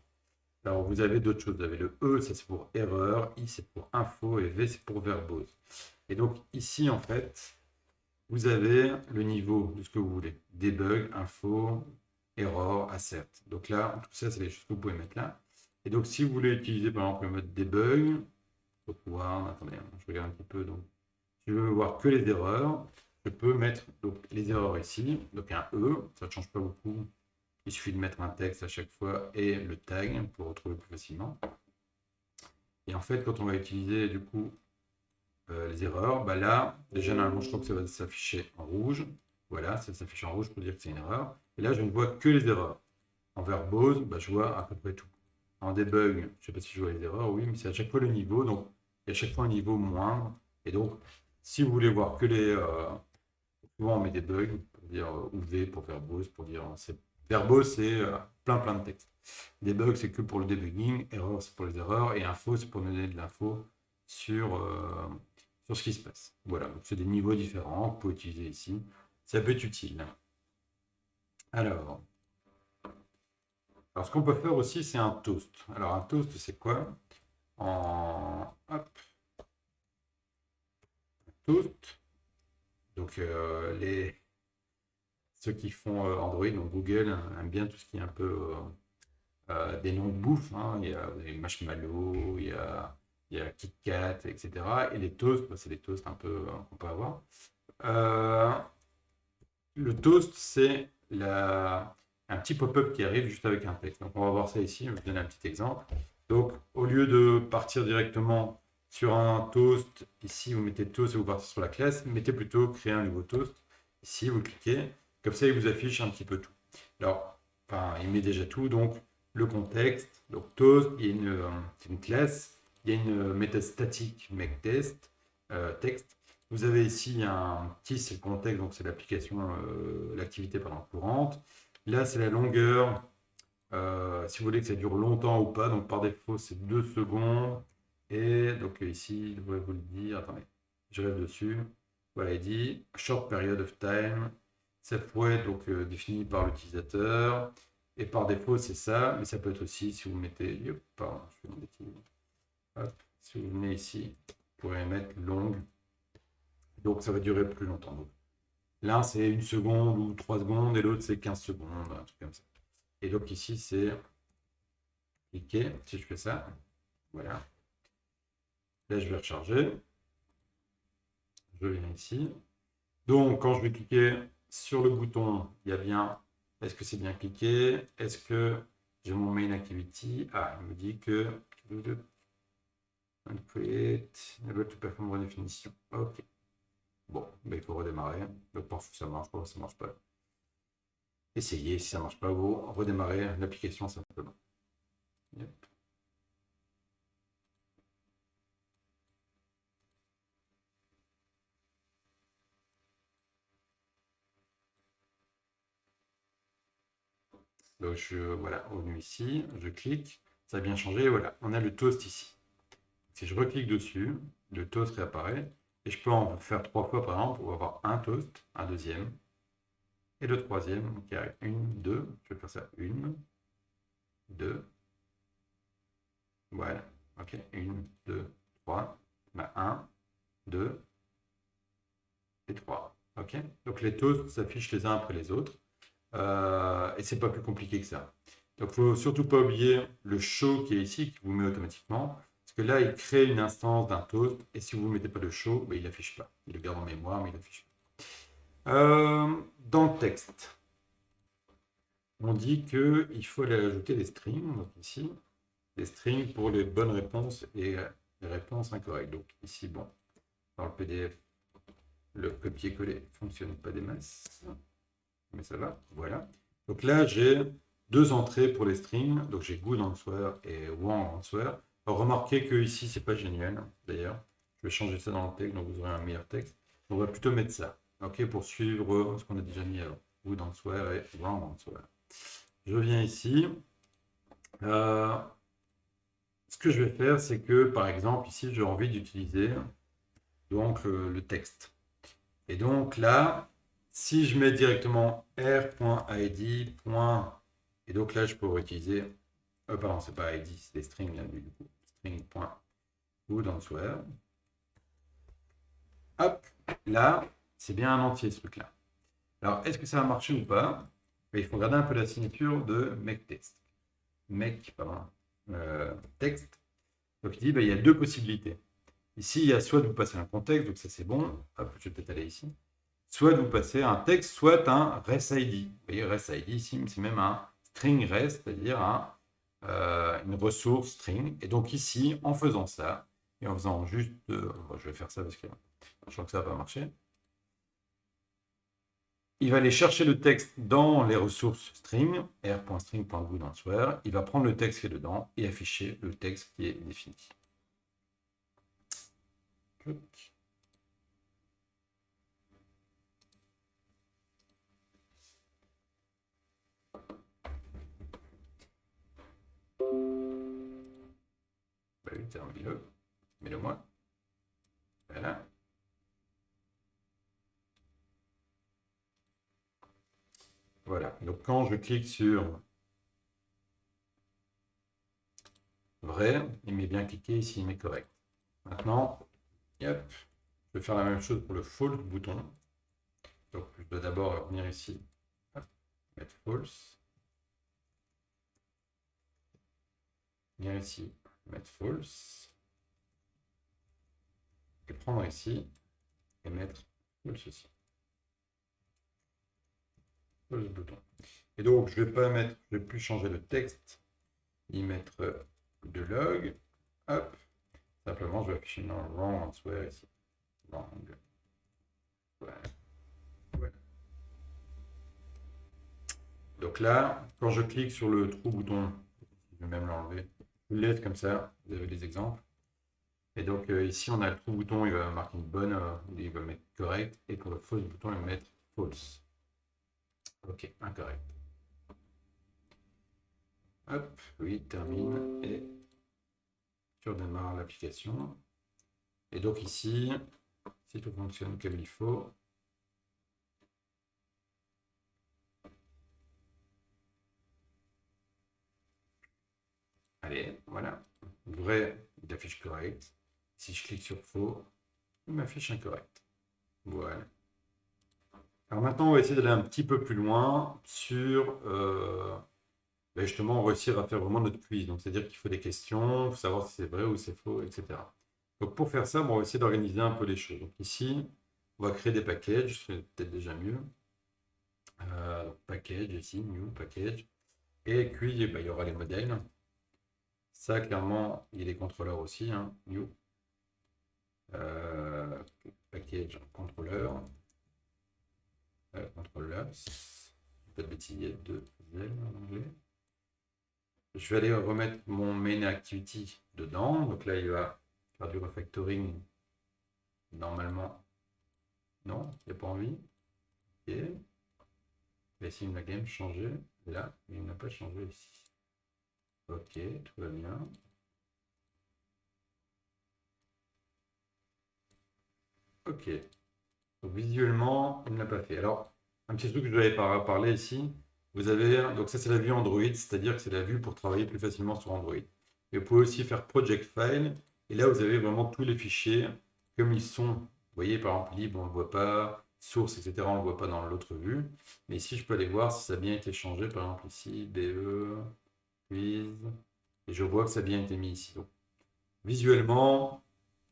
Alors vous avez d'autres choses. Vous avez le E, ça c'est pour erreur, I c'est pour info et V c'est pour verbose. Et donc ici en fait, vous avez le niveau de ce que vous voulez. Debug, info, error, assert. Donc là, tout ça c'est les choses que vous pouvez mettre là. Et donc si vous voulez utiliser par exemple le mode debug, pour pouvoir, attendez, je regarde un petit peu donc. Si je veux voir que les erreurs, je peux mettre donc, les erreurs ici, donc un E, ça ne change pas beaucoup. Il suffit de mettre un texte à chaque fois et le tag pour retrouver plus facilement. Et en fait, quand on va utiliser du coup les erreurs, bah là, déjà normalement, je crois que ça va s'afficher en rouge. Voilà, ça s'affiche en rouge pour dire que c'est une erreur. Et là, je ne vois que les erreurs. En verbose, bah, je vois à peu près tout. En debug, je ne sais pas si je vois les erreurs, oui, mais c'est à chaque fois le niveau, donc il y a à chaque fois un niveau moindre. Et donc, si vous voulez voir que les, souvent, on met des bugs pour dire ou V pour verbose, pour dire verbose, c'est plein de texte. Des bugs, c'est que pour le debugging, erreur, c'est pour les erreurs, et info, c'est pour donner de l'info sur ce qui se passe. Voilà, donc c'est des niveaux différents que vous pouvez utiliser ici. Ça peut être utile. Alors, ce qu'on peut faire aussi, c'est un toast. Alors, un toast, c'est quoi? Hop, toast. Donc, ceux qui font Android, donc Google, aiment bien tout ce qui est un peu des noms de bouffe. Hein. Il y a des marshmallows, il y a Kit Kat, etc. Et les toasts, bah, c'est des toasts un peu qu'on peut avoir. Euh, le toast, c'est un petit pop-up qui arrive juste avec un texte. Donc on va voir ça ici, je vais vous donner un petit exemple. Donc au lieu de partir directement sur un toast, ici vous mettez toast et vous partez sur la classe, mettez plutôt créer un nouveau toast. Ici vous cliquez, comme ça il vous affiche un petit peu tout. Alors, enfin, il met déjà tout, donc le contexte, donc toast, il y a c'est une classe, il y a une méthode statique make test, texte. Vous avez ici un petit, c'est le contexte, donc c'est l'application, l'activité courante. Là, c'est la longueur, si vous voulez que ça dure longtemps ou pas. Donc par défaut, c'est 2 secondes. Et donc ici, je vais vous le dire. Attendez, je rêve dessus. Voilà, il dit short period of time. Ça peut être donc défini par l'utilisateur. Et par défaut, c'est ça. Mais ça peut être aussi, si vous mettez. Pardon, je fais une bêtise. Hop, si vous venez ici, vous pourrez mettre longue. Donc ça va durer plus longtemps. Donc, l'un c'est 1 seconde ou 3 secondes et l'autre c'est 15 secondes, un truc comme ça. Et donc ici c'est cliquer, si je fais ça, voilà. Là je vais recharger, je viens ici. Donc quand je vais cliquer sur le bouton, il y a bien, est-ce que c'est bien cliqué? Est-ce que j'ai mon main activity? Ah, il me dit que create, able to perform redefinition. Ok. Bon, ben, il faut redémarrer. Donc parfois ça marche, parfois ça marche pas. Essayez, si ça ne marche pas, vous redémarrez l'application simplement. Yep. Donc voilà, revenu ici, je clique, ça a bien changé, voilà, on a le toast ici. Si je reclique dessus, le toast réapparaît, et je peux en faire 3 fois par exemple pour avoir un toast, un deuxième, et le troisième qui arrive. 1, 2, je vais faire ça, 1, 2, voilà, ok, 1, 2, 3, 1, 2 et 3, ok. Donc les toasts s'affichent les uns après les autres. Et c'est pas plus compliqué que ça. Donc, il ne faut surtout pas oublier le show qui est ici, qui vous met automatiquement. Parce que là, il crée une instance d'un toast. Et si vous ne mettez pas le show, ben, il n'affiche pas. Il le garde en mémoire, mais il n'affiche pas. Dans le texte, on dit qu'il faut aller ajouter des strings. Donc ici, des strings pour les bonnes réponses et les réponses incorrectes. Donc ici, bon, dans le PDF, le copier-coller ne fonctionne pas des masses. Mais ça va, voilà. Donc là, j'ai deux entrées pour les strings. Donc j'ai good answer et wrong answer. Alors, remarquez que ici, c'est pas génial. D'ailleurs, je vais changer ça dans le texte, donc vous aurez un meilleur texte. On va plutôt mettre ça, ok, pour suivre ce qu'on a déjà mis avant. Good answer et wrong answer. Je viens ici. Ce que je vais faire, c'est que, par exemple, ici, j'ai envie d'utiliser donc le texte. Et donc là, si je mets directement r.id. Et donc là, je peux utiliser. Pardon, c'est pas id, c'est des strings, là, du coup. String.goodAnswer. Hop, là, c'est bien un entier ce truc-là. Alors, est-ce que ça va marcher ou pas? Il faut regarder un peu la signature de make-text. Texte. Donc, il dit, il y a deux possibilités. Ici, il y a soit de vous passer un contexte, donc ça c'est bon. Hop, je vais peut-être aller ici. Soit de vous passer un texte, soit un REST-ID. Vous voyez, REST-ID, ici, c'est même un string REST, c'est-à-dire une ressource string. Et donc ici, en faisant ça, et en faisant juste... bon, je vais faire ça parce que je sens que ça ne va pas marcher. Il va aller chercher le texte dans les ressources string, r.string.goodAnswer. Il va prendre le texte qui est dedans et afficher le texte qui est défini. Termine-le. Mets-le moi. Voilà. Voilà. Donc quand je clique sur vrai, il m'est bien cliqué, ici il m'est correct. Maintenant, hop, je vais faire la même chose pour le false bouton. Donc je dois d'abord venir ici, hop, mettre false. Venir ici, mettre false. Et prendre ici et mettre false ici. False bouton. Et donc je vais pas mettre, je vais plus changer le texte, y mettre de log. Hop. Simplement, je vais afficher un wrong answer ici. Wrong. Voilà. Voilà. Donc là, quand je clique sur le trou bouton, je vais même l'enlever, je le laisse comme ça, vous avez des exemples. Et donc ici, on a le trou bouton, il va marquer une bonne, il va mettre correct, et pour le false bouton, il va mettre false. Ok, incorrect. Hop, oui, termine, et je redémarre l'application. Et donc ici, si tout fonctionne comme il faut, allez, voilà. Vrai, il affiche correct. Si je clique sur faux, il m'affiche incorrect. Voilà. Alors maintenant, on va essayer d'aller un petit peu plus loin sur justement réussir à faire vraiment notre quiz. Donc, c'est-à-dire qu'il faut des questions, il faut savoir si c'est vrai ou c'est faux, etc. Donc, pour faire ça, on va essayer d'organiser un peu les choses. Donc, ici, on va créer des packages, c'est peut-être déjà mieux. Package ici, new package. Et puis, il y aura les modèles. Ça, clairement, il y a les contrôleurs aussi, hein, new. Package contrôleur. Contrôleurs. Pas de bêtises, il y a deux L en anglais. Je vais aller remettre mon main activity dedans. Donc là, il va faire du refactoring. Normalement, non, il n'y a pas envie. Ok. Ici, il m'a quand même changé. Là, mais il n'a pas changé ici. Ok, tout va bien. Ok. Donc, visuellement, il ne l'a pas fait. Alors, un petit truc que je n'avais pas parlé ici. Vous avez, donc ça c'est la vue Android, c'est-à-dire que c'est la vue pour travailler plus facilement sur Android. Et vous pouvez aussi faire Project File, et là vous avez vraiment tous les fichiers comme ils sont. Vous voyez par exemple lib, on ne le voit pas, source, etc. on ne le voit pas dans l'autre vue. Mais ici je peux aller voir si ça a bien été changé, par exemple ici, BE, quiz, et je vois que ça a bien été mis ici. Donc, visuellement,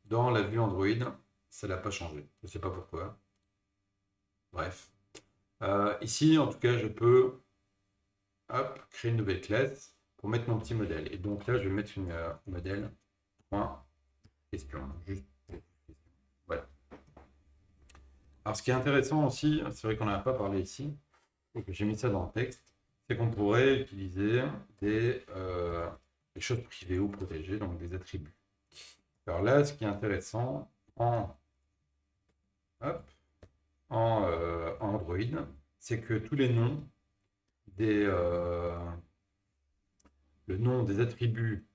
dans la vue Android, ça n'a pas changé. Je ne sais pas pourquoi. Bref. Ici, en tout cas, je peux créer une nouvelle classe pour mettre mon petit modèle. Et donc là, je vais mettre une modèle point question. Juste. Voilà. Alors, ce qui est intéressant aussi, c'est vrai qu'on n'en a pas parlé ici, et que j'ai mis ça dans le texte, c'est qu'on pourrait utiliser des choses privées ou protégées, donc des attributs. Alors là, ce qui est intéressant hop, en Android, c'est que tous les noms le nom des attributs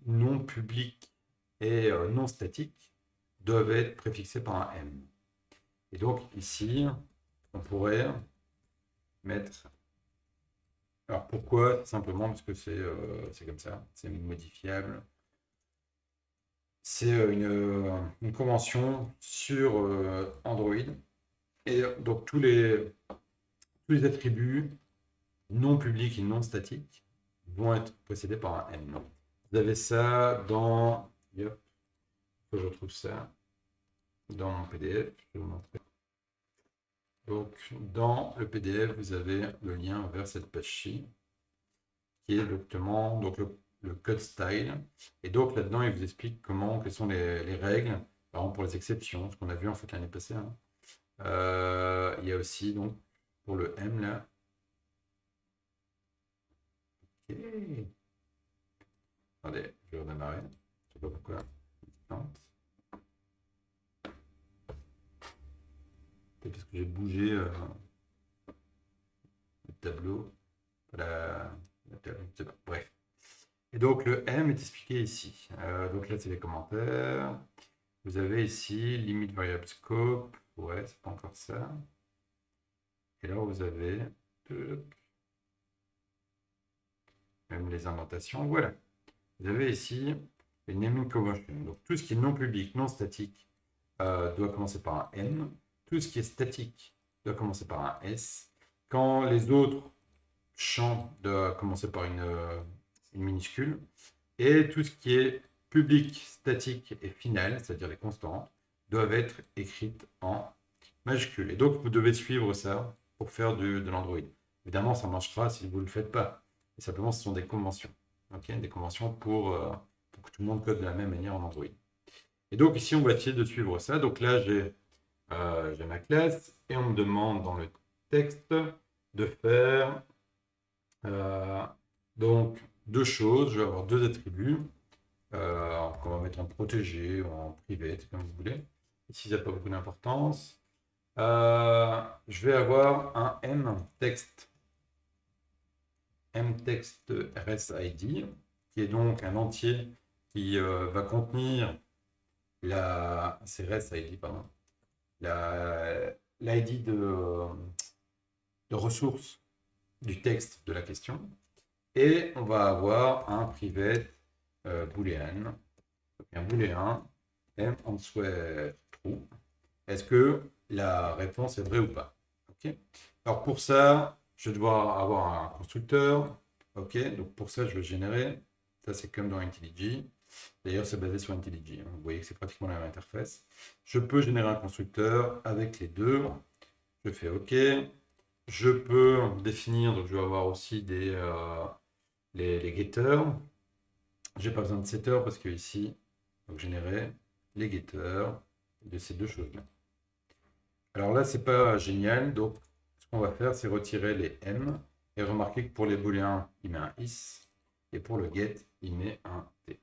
non publics et non statiques doivent être préfixés par un M. Et donc ici, on pourrait mettre... Alors pourquoi? Simplement parce que c'est comme ça, c'est modifiable. C'est une convention sur Android. Et donc tous les attributs non publics et non statiques vont être précédés par un M. Vous avez ça dans... Yep, faut que je retrouve ça dans mon PDF. Je vais vous montrer. Donc, dans le PDF, vous avez le lien vers cette page-ci, qui est exactement donc le code style. Et donc, là-dedans, il vous explique quelles sont les règles, par exemple pour les exceptions, ce qu'on a vu en fait l'année passée. Hein. Il y a aussi, donc, pour le M, là. Okay. Attendez, je vais redémarrer. Je sais pas pourquoi. Peut-être parce que j'ai bougé le tableau. C'est pas. Bref. Et donc le M est expliqué ici. Donc là, c'est les commentaires. Vous avez ici limit variable scope. Ouais, c'est pas encore ça. Et là, vous avez même les indentations. Voilà. Vous avez ici les naming convention. Donc tout ce qui est non public, non statique, doit commencer par un N. Tout ce qui est statique doit commencer par un S. Quand les autres champs doivent commencer par une minuscule. Et tout ce qui est public, statique et final, c'est-à-dire les constantes, doivent être écrites en majuscule. Et donc, vous devez suivre ça pour faire de l'Android. Évidemment, ça marchera si vous ne le faites pas. Et simplement, ce sont des conventions. Okay, des conventions pour que tout le monde code de la même manière en Android. Et donc, ici, on va essayer de suivre ça. Donc là, j'ai ma classe et on me demande dans le texte de faire donc deux choses. Je vais avoir deux attributs qu'on va mettre en protégé ou en privé, c'est comme vous voulez. Ici, il n'y a pas beaucoup d'importance. Je vais avoir un mText RSID, qui est donc un entier qui va contenir c'est RSID, pardon, l'ID de ressources du texte de la question. Et on va avoir un private boolean, un booléen m answer true. Est-ce que la réponse est vraie ou pas? Okay. Alors pour ça, je vais devoir avoir un constructeur. Ok, donc pour ça, je vais générer. Ça, c'est comme dans IntelliJ. D'ailleurs, c'est basé sur IntelliJ. Vous voyez que c'est pratiquement la même interface. Je peux générer un constructeur avec les deux. Je fais OK. Je peux définir, donc je vais avoir aussi les getters. J'ai pas besoin de setter parce que ici, donc générer les getters de ces deux choses-là. Alors là, c'est pas génial. Donc, ce qu'on va faire, c'est retirer les m. Et remarquez que pour les booléens, il met un is. Et pour le get, il met un t.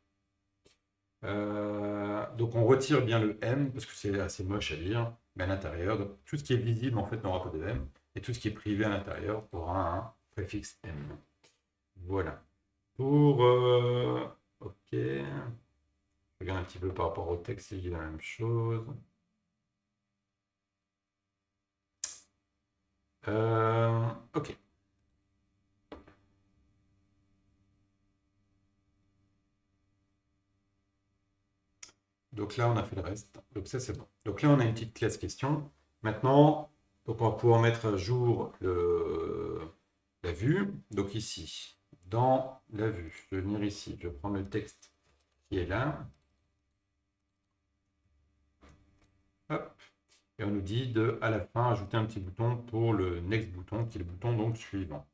Donc, on retire bien le m parce que c'est assez moche à lire. Mais à l'intérieur, donc, tout ce qui est visible, en fait, n'aura pas de m. Et tout ce qui est privé à l'intérieur aura un préfixe m. Voilà. Pour... ok. Je regarde un petit peu par rapport au texte si j'ai la même chose. Ok. Donc là, on a fait le reste. Donc ça, c'est bon. Donc là, on a une petite classe question. Maintenant, donc on va pouvoir mettre à jour la vue. Donc ici, dans la vue. Je vais venir ici, je vais prendre le texte qui est là. Hop. Et on nous dit de, à la fin, ajouter un petit bouton pour le next bouton, qui est le bouton donc suivant.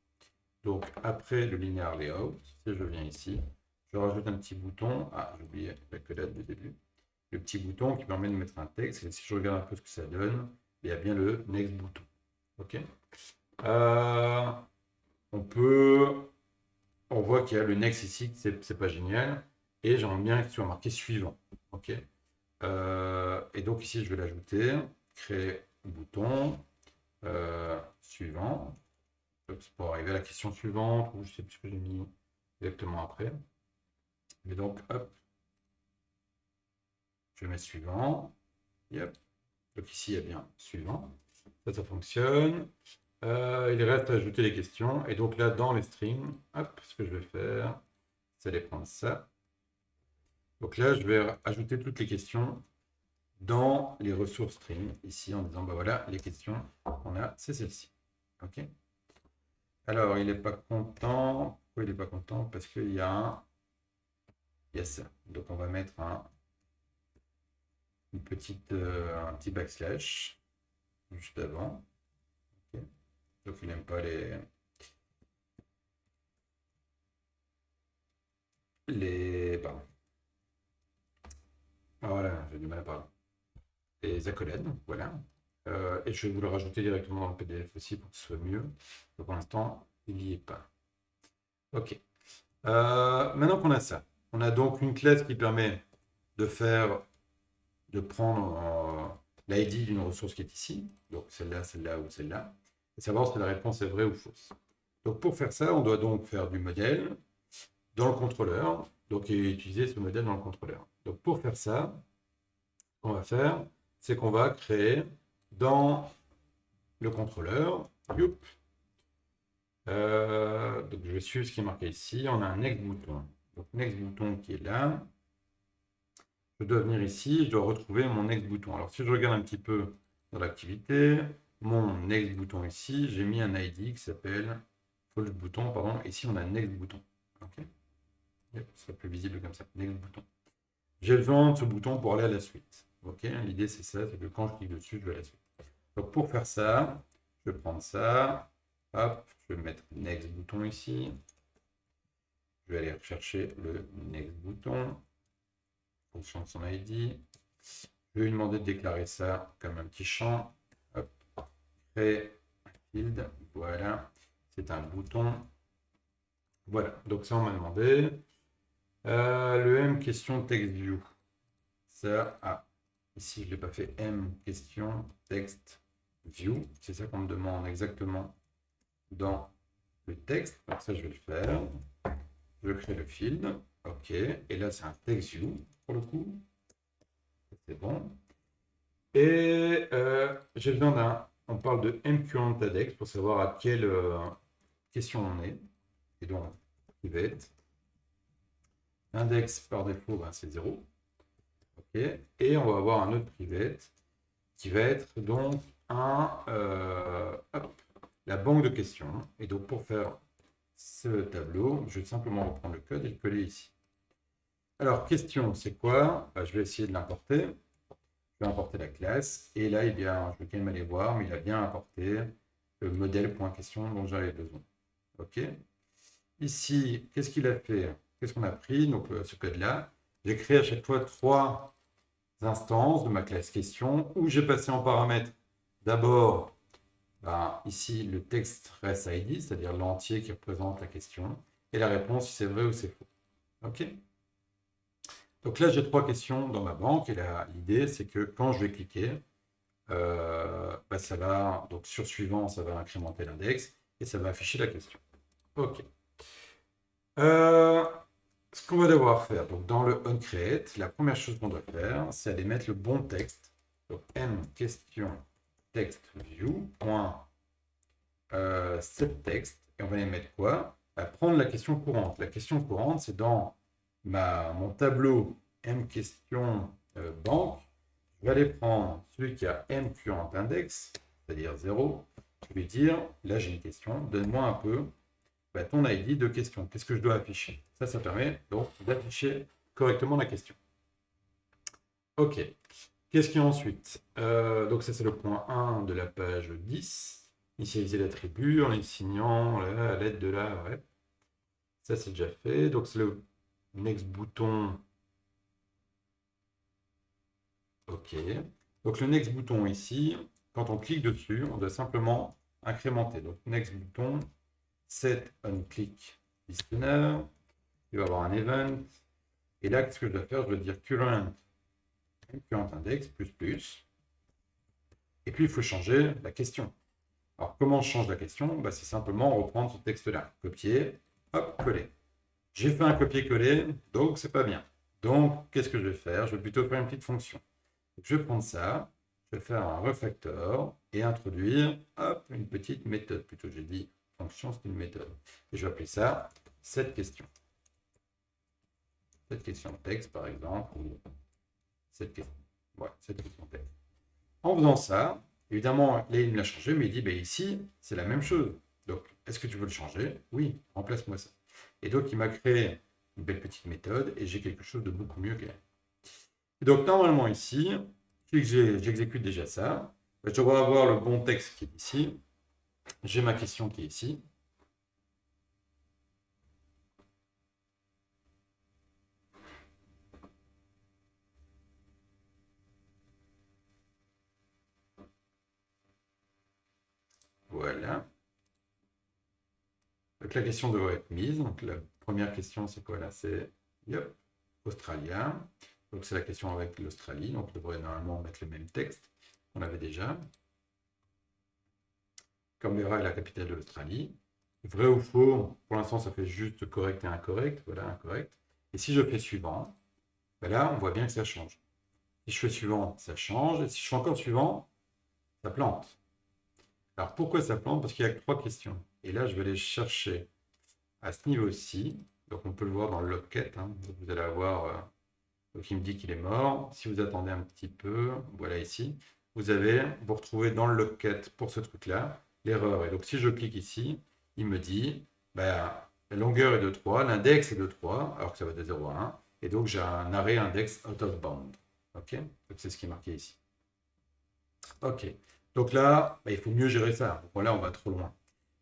Donc après le linear layout, si je viens ici, je rajoute un petit bouton. Ah, j'ai oublié la collade du début. Le petit bouton qui permet de mettre un texte. Et si je regarde un peu ce que ça donne, il y a bien le next bouton. OK. On voit qu'il y a le next ici, c'est pas génial. Et j'aimerais bien qu'il soit marqué suivant. OK. Et donc ici, je vais l'ajouter. Créer bouton suivant. Pour arriver à la question suivante, ou je sais plus ce que j'ai mis exactement après. Mais donc, hop, je vais mettre suivant. Yep. Donc ici, il y a bien suivant. Ça fonctionne. Il reste à ajouter les questions. Et donc là, dans les strings, hop, ce que je vais faire, c'est aller prendre ça. Donc là, je vais ajouter toutes les questions dans les ressources string, ici, en disant, bah voilà, les questions qu'on a, c'est celle-ci. OK. Alors, il n'est pas content. Pourquoi il n'est pas content? Parce qu'il y a ça. Donc, on va mettre un petit backslash juste avant. Okay. Donc, il n'aime pas pardon. Ah, voilà, j'ai du mal à parler. Les accolades, voilà. Et je vais vous le rajouter directement dans le PDF aussi pour que ce soit mieux. Donc, pour l'instant, il n'y est pas. OK. Maintenant qu'on a ça, on a donc une classe qui permet de prendre l'ID d'une ressource qui est ici, donc celle-là, celle-là ou celle-là, et savoir si la réponse est vraie ou fausse. Donc pour faire ça, on doit donc faire du modèle dans le contrôleur, donc et utiliser ce modèle dans le contrôleur. Donc pour faire ça, ce qu'on va faire, c'est qu'on va créer dans le contrôleur, donc je vais suivre ce qui est marqué ici, on a un next bouton. Donc next bouton qui est là. Je dois venir ici, je dois retrouver mon next bouton. Alors si je regarde un petit peu dans l'activité, mon next bouton ici, j'ai mis un ID qui s'appelle false bouton, pardon. Ici on a next bouton. Ok. Ce sera plus visible comme ça. Next bouton. J'ai besoin de ce bouton pour aller à la suite. Ok. L'idée c'est ça, c'est que quand je clique dessus, je vais à la suite. Donc pour faire ça, je vais prendre ça. Hop, je vais mettre next bouton ici. Je vais aller rechercher le next bouton. Fonction de son ID. Je vais lui demander de déclarer ça comme un petit champ. Hop. Créer field. Voilà. C'est un bouton. Voilà. Donc ça, on m'a demandé. Le M question text view. Ça, ici, je ne l'ai pas fait. M question text view. C'est ça qu'on me demande exactement dans le texte. Donc ça, je vais le faire. Je crée le field. OK. Et là, c'est un text view pour le coup. C'est bon. Et j'ai besoin on parle de mQuantIndex pour savoir à quelle question on est. Et donc, private. Index par défaut, c'est 0. OK. Et on va avoir un autre private qui va être donc la banque de questions. Et donc, pour faire ce tableau, je vais simplement reprendre le code et le coller ici. Alors, question, c'est quoi? Je vais essayer de l'importer. Je vais importer la classe. Et là, eh bien, je vais quand même aller voir, mais il a bien importé le modèle.question dont j'avais besoin. OK. Ici, qu'est-ce qu'il a fait? Qu'est-ce qu'on a pris? Donc, ce code-là. J'ai créé à chaque fois 3 instances de ma classe question où j'ai passé en paramètre d'abord, ici, le texte rest ID, c'est-à-dire l'entier qui représente la question, et la réponse si c'est vrai ou c'est faux. OK. Donc là, j'ai 3 questions dans ma banque et l'idée, c'est que quand je vais cliquer, ça va, donc sur suivant, ça va incrémenter l'index et ça va afficher la question. OK. Ce qu'on va devoir faire, donc dans le onCreate, la première chose qu'on doit faire, c'est aller mettre le bon texte. Donc m question text view set text et on va aller mettre quoi? Prendre la question courante. La question courante, c'est dans mon tableau M question banque, je vais aller prendre celui qui a M current index, c'est-à-dire 0. Je vais dire, là j'ai une question, donne-moi un peu bah, ton ID de question. Qu'est-ce que je dois afficher? Ça permet donc d'afficher correctement la question. OK. Qu'est-ce qu'il y a ensuite? Donc ça, c'est le point 1 de la page 10. Initialiser l'attribut en l'assignant à l'aide de la... Ouais. Ça, c'est déjà fait. Donc c'est le next bouton. OK. Donc le next bouton ici, quand on clique dessus, on doit simplement incrémenter. Donc next bouton, set on click listener. Il va y avoir un event. Et là, qu'est-ce que je dois faire? Je dois dire current index plus. Et puis, il faut changer la question. Alors, comment je change la question? Bah, c'est simplement reprendre ce texte-là. Copier, hop, coller. J'ai fait un copier-coller, donc c'est pas bien. Donc, qu'est-ce que je vais faire? Je vais plutôt faire une petite fonction. Donc, je vais prendre ça, je vais faire un refactor et introduire, hop, une petite méthode. Plutôt, j'ai dit fonction, c'est une méthode. Et je vais appeler ça cette question. Cette question texte, par exemple, ou cette question. Ouais, cette question texte. En faisant ça, évidemment, là, il me l'a changé, mais il dit, bah, ici, c'est la même chose. Donc, est-ce que tu veux le changer? Oui, remplace-moi ça. Et donc, il m'a créé une belle petite méthode et j'ai quelque chose de beaucoup mieux qu'elle. Et donc, normalement, ici, si j'exécute déjà ça, bah, je devrais avoir le bon texte qui est ici. J'ai ma question qui est ici. Voilà. Donc, la question devrait être mise. Donc, la première question, c'est quoi là? C'est, yep, Australien. Donc, c'est la question avec l'Australie. Donc, on devrait normalement mettre le même texte qu'on avait déjà. Canberra est la capitale de l'Australie. Vrai ou faux? Pour l'instant, ça fait juste correct et incorrect. Voilà, incorrect. Et si je fais suivant, ben là, on voit bien que ça change. Si je fais suivant, ça change. Et si je fais encore suivant, ça plante. Alors, pourquoi ça plante? Parce qu'il y a que 3 questions. Et là, je vais les chercher à ce niveau-ci. Donc, on peut le voir dans le logcat. Hein. Donc, vous allez avoir... donc, il me dit qu'il est mort. Si vous attendez un petit peu, voilà ici, vous retrouvez dans le logcat pour ce truc-là, l'erreur. Et donc, si je clique ici, il me dit, ben, la longueur est de 3, l'index est de 3, alors que ça va de 0 à 1. Et donc, j'ai un arrêt index out of bound. OK? Donc, c'est ce qui est marqué ici. OK. Donc là, ben, il faut mieux gérer ça. Donc là, on va trop loin.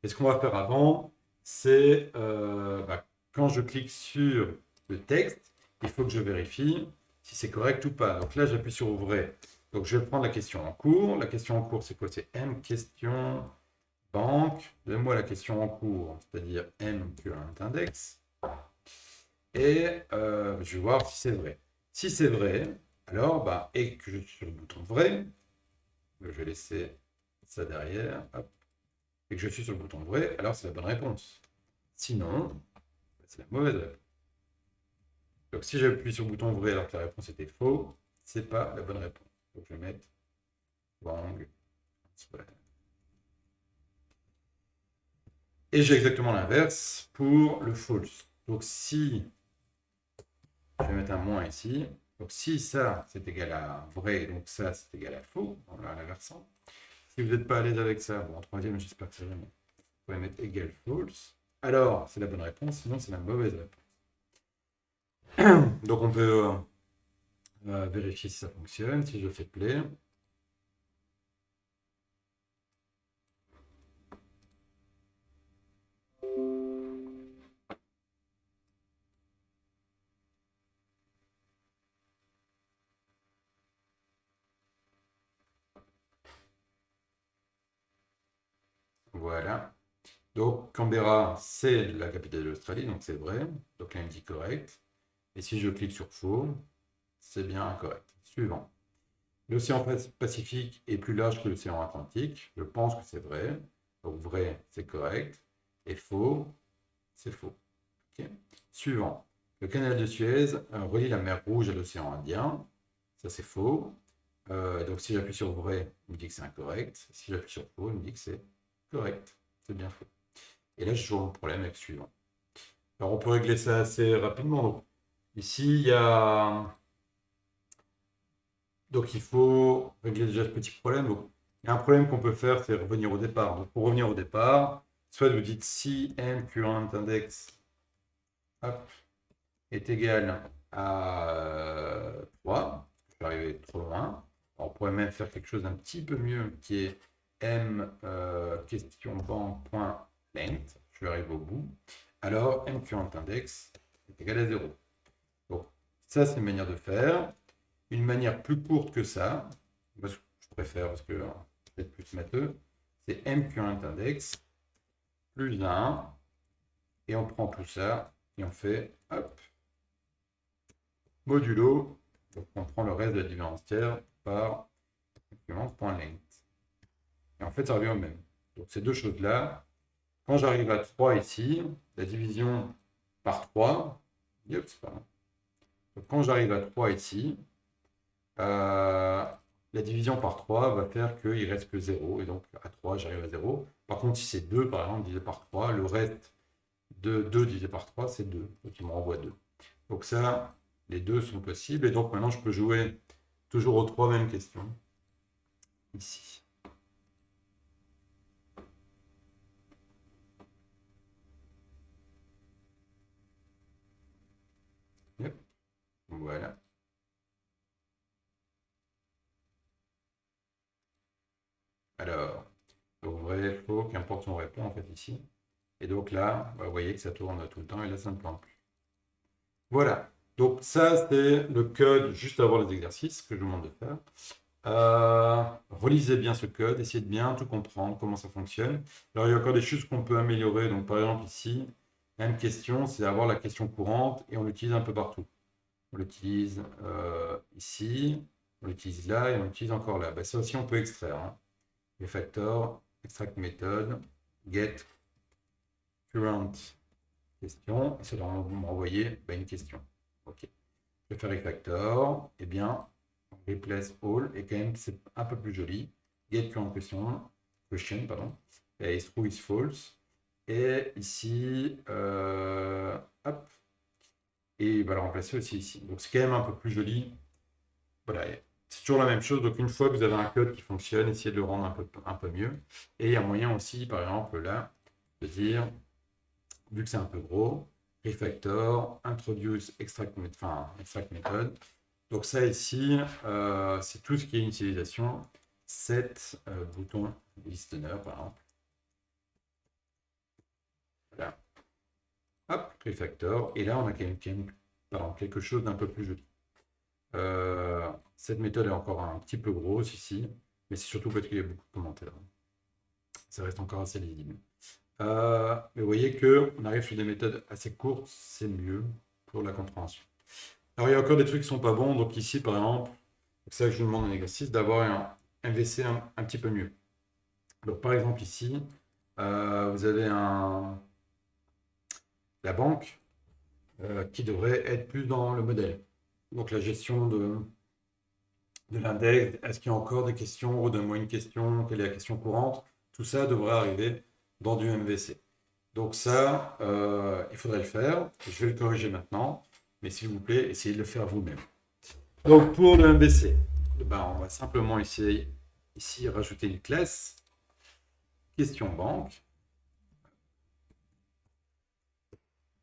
Et ce qu'on va faire avant, c'est ben, quand je clique sur le texte, il faut que je vérifie si c'est correct ou pas. Donc là, j'appuie sur vrai. Donc je vais prendre la question en cours. La question en cours, c'est quoi? C'est M question banque. Donne-moi la question en cours, c'est-à-dire M current index. Et je vais voir si c'est vrai. Si c'est vrai, alors, bah, et que je suis sur le bouton vrai, je vais laisser ça derrière, hop, et que je suis sur le bouton vrai, alors c'est la bonne réponse. Sinon, c'est la mauvaise réponse. Donc si j'appuie sur le bouton vrai alors que la réponse était faux, c'est pas la bonne réponse. Donc je vais mettre wrong. Et j'ai exactement l'inverse pour le false. Donc si je vais mettre un moins ici, donc si ça c'est égal à vrai, donc ça c'est égal à faux, en l'inversant. Si vous n'êtes pas à l'aise avec ça, bon en troisième j'espère que ça va, mais vous pouvez mettre égal false. Alors c'est la bonne réponse, sinon c'est la mauvaise réponse. Donc on peut vérifier si ça fonctionne. Si je fais play, voilà. Donc Canberra, c'est la capitale de l'Australie, donc c'est vrai. Donc là, il me dit correct. Et si je clique sur faux, c'est bien incorrect. Suivant. L'océan Pacifique est plus large que l'océan Atlantique. Je pense que c'est vrai. Donc vrai, c'est correct. Et faux, c'est faux. Okay. Suivant. Le canal de Suez relie la mer Rouge à l'océan Indien. Ça, c'est faux. Donc si j'appuie sur vrai, il me dit que c'est incorrect. Si j'appuie sur faux, il me dit que c'est correct. C'est bien faux. Et là, j'ai toujours le problème avec suivant. Alors, on peut régler ça assez rapidement. Donc, ici, il y a... Donc, il faut régler déjà ce petit problème. Donc, il y a un problème qu'on peut faire, c'est revenir au départ. Donc, pour revenir au départ, soit vous dites si m current index hop, est égal à 3, je vais arriver trop loin. Alors, on pourrait même faire quelque chose d'un petit peu mieux qui est m question bank.length, je vais arriver au bout. Alors m current index est égal à 0. Donc ça c'est une manière de faire. Une manière plus courte que ça, moi, je préfère parce que c'est peut-être plus matheux, c'est m current index plus 1, et on prend tout ça et on fait hop, modulo, donc on prend le reste de la différentielle par increment.length. Et en fait, ça revient au même. Donc ces deux choses-là, quand j'arrive à 3 ici, la division par 3, yep, c'est pas mal. Donc quand j'arrive à 3 ici, la division par 3 va faire qu'il reste que 0, et donc à 3, j'arrive à 0. Par contre, si c'est 2, par exemple, divisé par 3, le reste de 2 divisé par 3, c'est 2, donc il me renvoie 2. Donc ça, les deux sont possibles, et donc maintenant, je peux jouer toujours aux 3 mêmes questions, ici. Yep. Voilà. Alors, donc vrai, faux, qu'importe on répond en fait ici. Et donc là, vous voyez que ça tourne tout le temps et là, ça ne plante plus. Voilà. Donc ça, c'est le code juste avant les exercices que je vous demande de faire. Relisez bien ce code, essayez de bien tout comprendre, comment ça fonctionne. Alors, il y a encore des choses qu'on peut améliorer. Donc, par exemple, ici, même question, c'est avoir la question courante et on l'utilise un peu partout. On l'utilise ici, on l'utilise là et on l'utilise encore là. Ben, ça aussi, on peut extraire. Hein. Les factors, extract method, get current question, et ça doit m'envoyer une question. Ok. Je vais faire refactor, eh bien, replace all, et quand même, c'est un peu plus joli. Get current question, pardon, et is true, is false. Et ici, hop, et il va le remplacer aussi ici. Donc, c'est quand même un peu plus joli. Voilà, c'est toujours la même chose. Donc, une fois que vous avez un code qui fonctionne, essayez de le rendre un peu mieux. Et il y a moyen aussi, par exemple, là, de dire, vu que c'est un peu gros, refactor, introduce extract method. Donc ça ici, c'est tout ce qui est initialisation. Set bouton listener, par exemple. Voilà. Hop, refactor. Et là, on a quand même par exemple, quelque chose d'un peu plus joli. Cette méthode est encore un petit peu grosse ici, mais c'est surtout parce qu'il y a beaucoup de commentaires. Ça reste encore assez lisible. Mais vous voyez qu'on arrive sur des méthodes assez courtes, c'est mieux pour la compréhension. Alors, il y a encore des trucs qui ne sont pas bons. Donc ici, par exemple, c'est ça que je vous demande un exercice, d'avoir un MVC un petit peu mieux. Donc, par exemple, ici, vous avez la banque qui devrait être plus dans le modèle. Donc, la gestion de l'index, est-ce qu'il y a encore des questions, redonne-moi une question, quelle est la question courante, tout ça devrait arriver dans du MVC. Donc ça, il faudrait le faire. Je vais le corriger maintenant, mais s'il vous plaît, essayez de le faire vous-même. Donc pour le MVC, ben, on va simplement essayer ici rajouter une classe question banque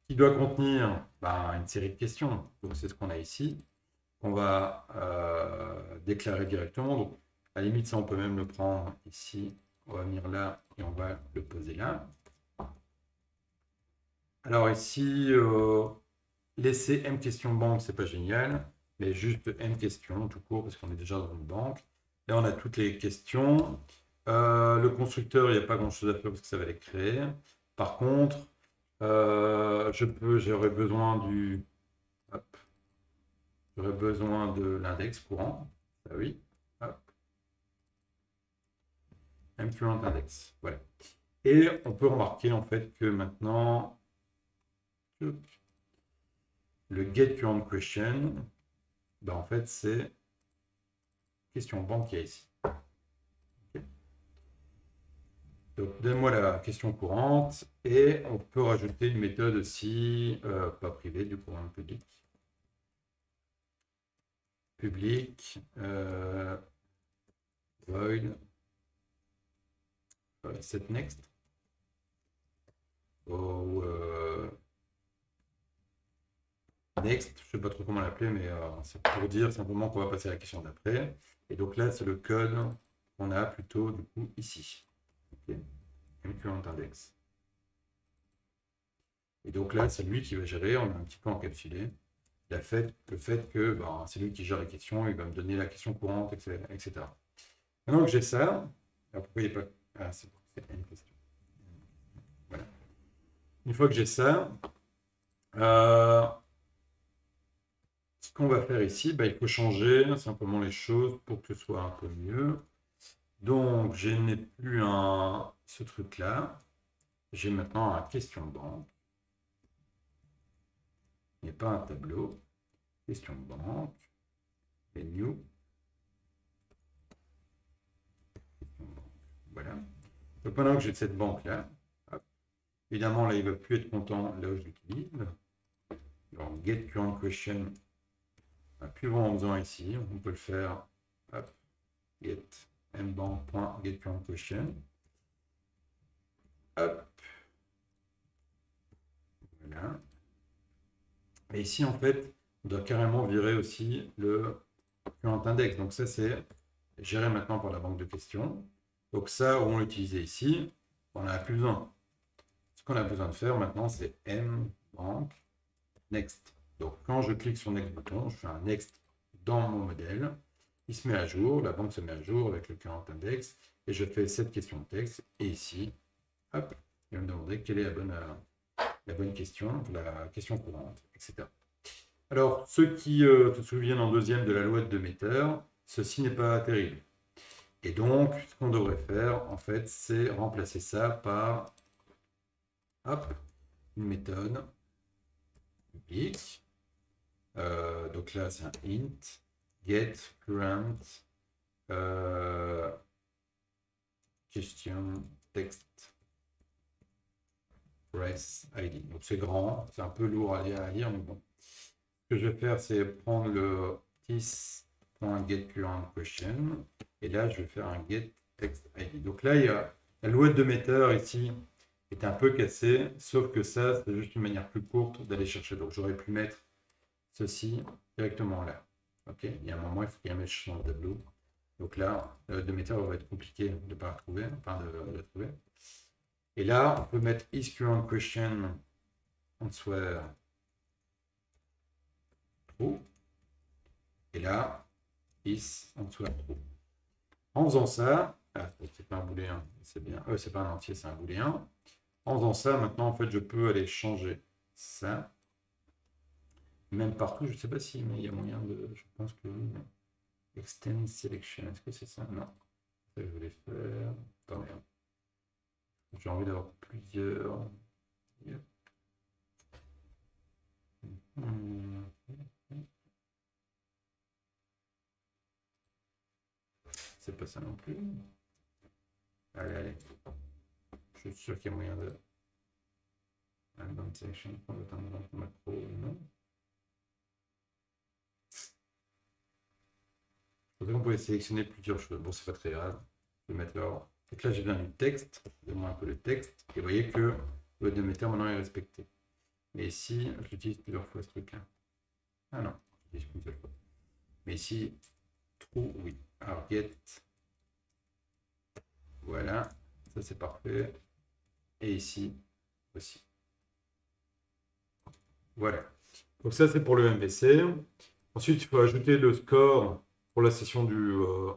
qui doit contenir une série de questions. Donc c'est ce qu'on a ici, qu'on va déclarer directement. Donc à la limite, ça on peut même le prendre ici. On va venir là et on va le poser là. Alors ici, laisser M question banque, c'est pas génial, mais juste M question tout court parce qu'on est déjà dans une banque. Là, on a toutes les questions. Le constructeur, il n'y a pas grand-chose à faire parce que ça va les créer. Par contre, j'aurais besoin j'aurais besoin de l'index courant. Ah oui. Hop. M current index. Voilà. Et on peut remarquer en fait que maintenant, le get current question, en fait, c'est question banque qui est ici. Okay. Donc, donne-moi la question courante et on peut rajouter une méthode aussi, pas privée, du coup, un public. Public, void, set next. au next, je ne sais pas trop comment l'appeler, mais c'est pour dire simplement qu'on va passer à la question d'après. Et donc là, c'est le code qu'on a plutôt du coup ici. Okay. Current index. Et donc là, c'est lui qui va gérer, on a un petit peu encapsulé le fait que ben, c'est lui qui gère les questions, il va me donner la question courante, etc. Maintenant que j'ai ça, alors pourquoi il n'y a pas. Ah, c'est une question. Voilà. Une fois que j'ai ça, ce qu'on va faire ici, ben, il faut changer simplement les choses pour que ce soit un peu mieux. Donc, je n'ai plus ce truc-là. J'ai maintenant un question banque. Il n'y a pas un tableau. Question banque. Menu. Voilà. Donc, maintenant que j'ai cette banque-là, évidemment, là, il ne va plus être content là où je l'utilise. Donc, get current question. Plus en faisant ici, on peut le faire. Hop, get mbank.get current question. Hop. Voilà. Et ici, en fait, on doit carrément virer aussi le current index. Donc ça, c'est géré maintenant par la banque de questions. Donc ça, on l'utilisait ici, on n'en a plus besoin. Ce qu'on a besoin de faire maintenant, c'est mbank next. Donc quand je clique sur next bouton, je fais un next dans mon modèle. Il se met à jour, la banque se met à jour avec le current index, et je fais cette question de texte. Et ici, hop, il va me demander quelle est la bonne question, la question courante, etc. Alors, ceux qui se souviennent en deuxième de la loi de Demeter, ceci n'est pas terrible. Et donc, ce qu'on devrait faire, en fait, c'est remplacer ça par hop, une méthode publique. Donc là, c'est un int, get current question text press ID. Donc c'est grand, c'est un peu lourd à lire, mais bon. Ce que je vais faire, c'est prendre le this.getCurrentQuestion et là, je vais faire un getTextID. Donc là, la loi de Demeter ici est un peu cassée, sauf que ça, c'est juste une manière plus courte d'aller chercher. Donc j'aurais pu mettre ceci directement là. Ok, il y a un moment, il faut qu'il y ait un mèche dans le tableau. Donc là, la loi de Demeter va être compliqué de ne pas la trouver, enfin de la trouver. Et là, on peut mettre isCurrentQuestion answer true. Et là, is answer true. En faisant ça, c'est pas un booléen, c'est bien. C'est pas un entier, c'est un booléen. En faisant ça, maintenant, en fait, je peux aller changer ça. Même partout, je ne sais pas si, mais il y a moyen de. Je pense que oui. Extend selection, est-ce que c'est ça? Non. Ça, je voulais faire. Attendez. J'ai envie d'avoir plusieurs. Yep. C'est pas ça non plus. Allez. Je suis sûr qu'il y a moyen de. Advanced section, macro, non. On pouvait sélectionner plusieurs choses. Bon, c'est pas très grave. Je vais mettre là. Donc là, j'ai bien du texte. Donne-moi un peu le texte. Et vous voyez que le Demeter maintenant est respecté. Mais ici, je l'utilise plusieurs fois ce truc-là. Ah non, je l'utilise qu'une seule fois. Mais ici, true, oui. Alors, get. Voilà. Ça, c'est parfait. Et ici aussi. Voilà. Donc ça, c'est pour le MVC. Ensuite, il faut ajouter le score pour la session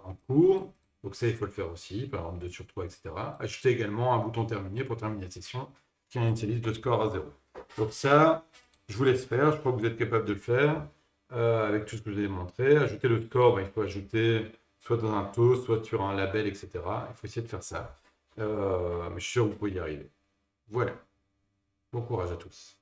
en cours. Donc ça, il faut le faire aussi, par exemple 2 sur 3, etc. Ajouter également un bouton terminé pour terminer la session qui initialise le score à 0. Donc ça, je vous laisse faire. Je crois que vous êtes capable de le faire avec tout ce que je vous ai montré. Ajouter le score, ben, il faut ajouter soit dans un taux, soit sur un label, etc. Il faut essayer de faire ça. Mais je suis sûr que vous pouvez y arriver. Voilà. Bon courage à tous.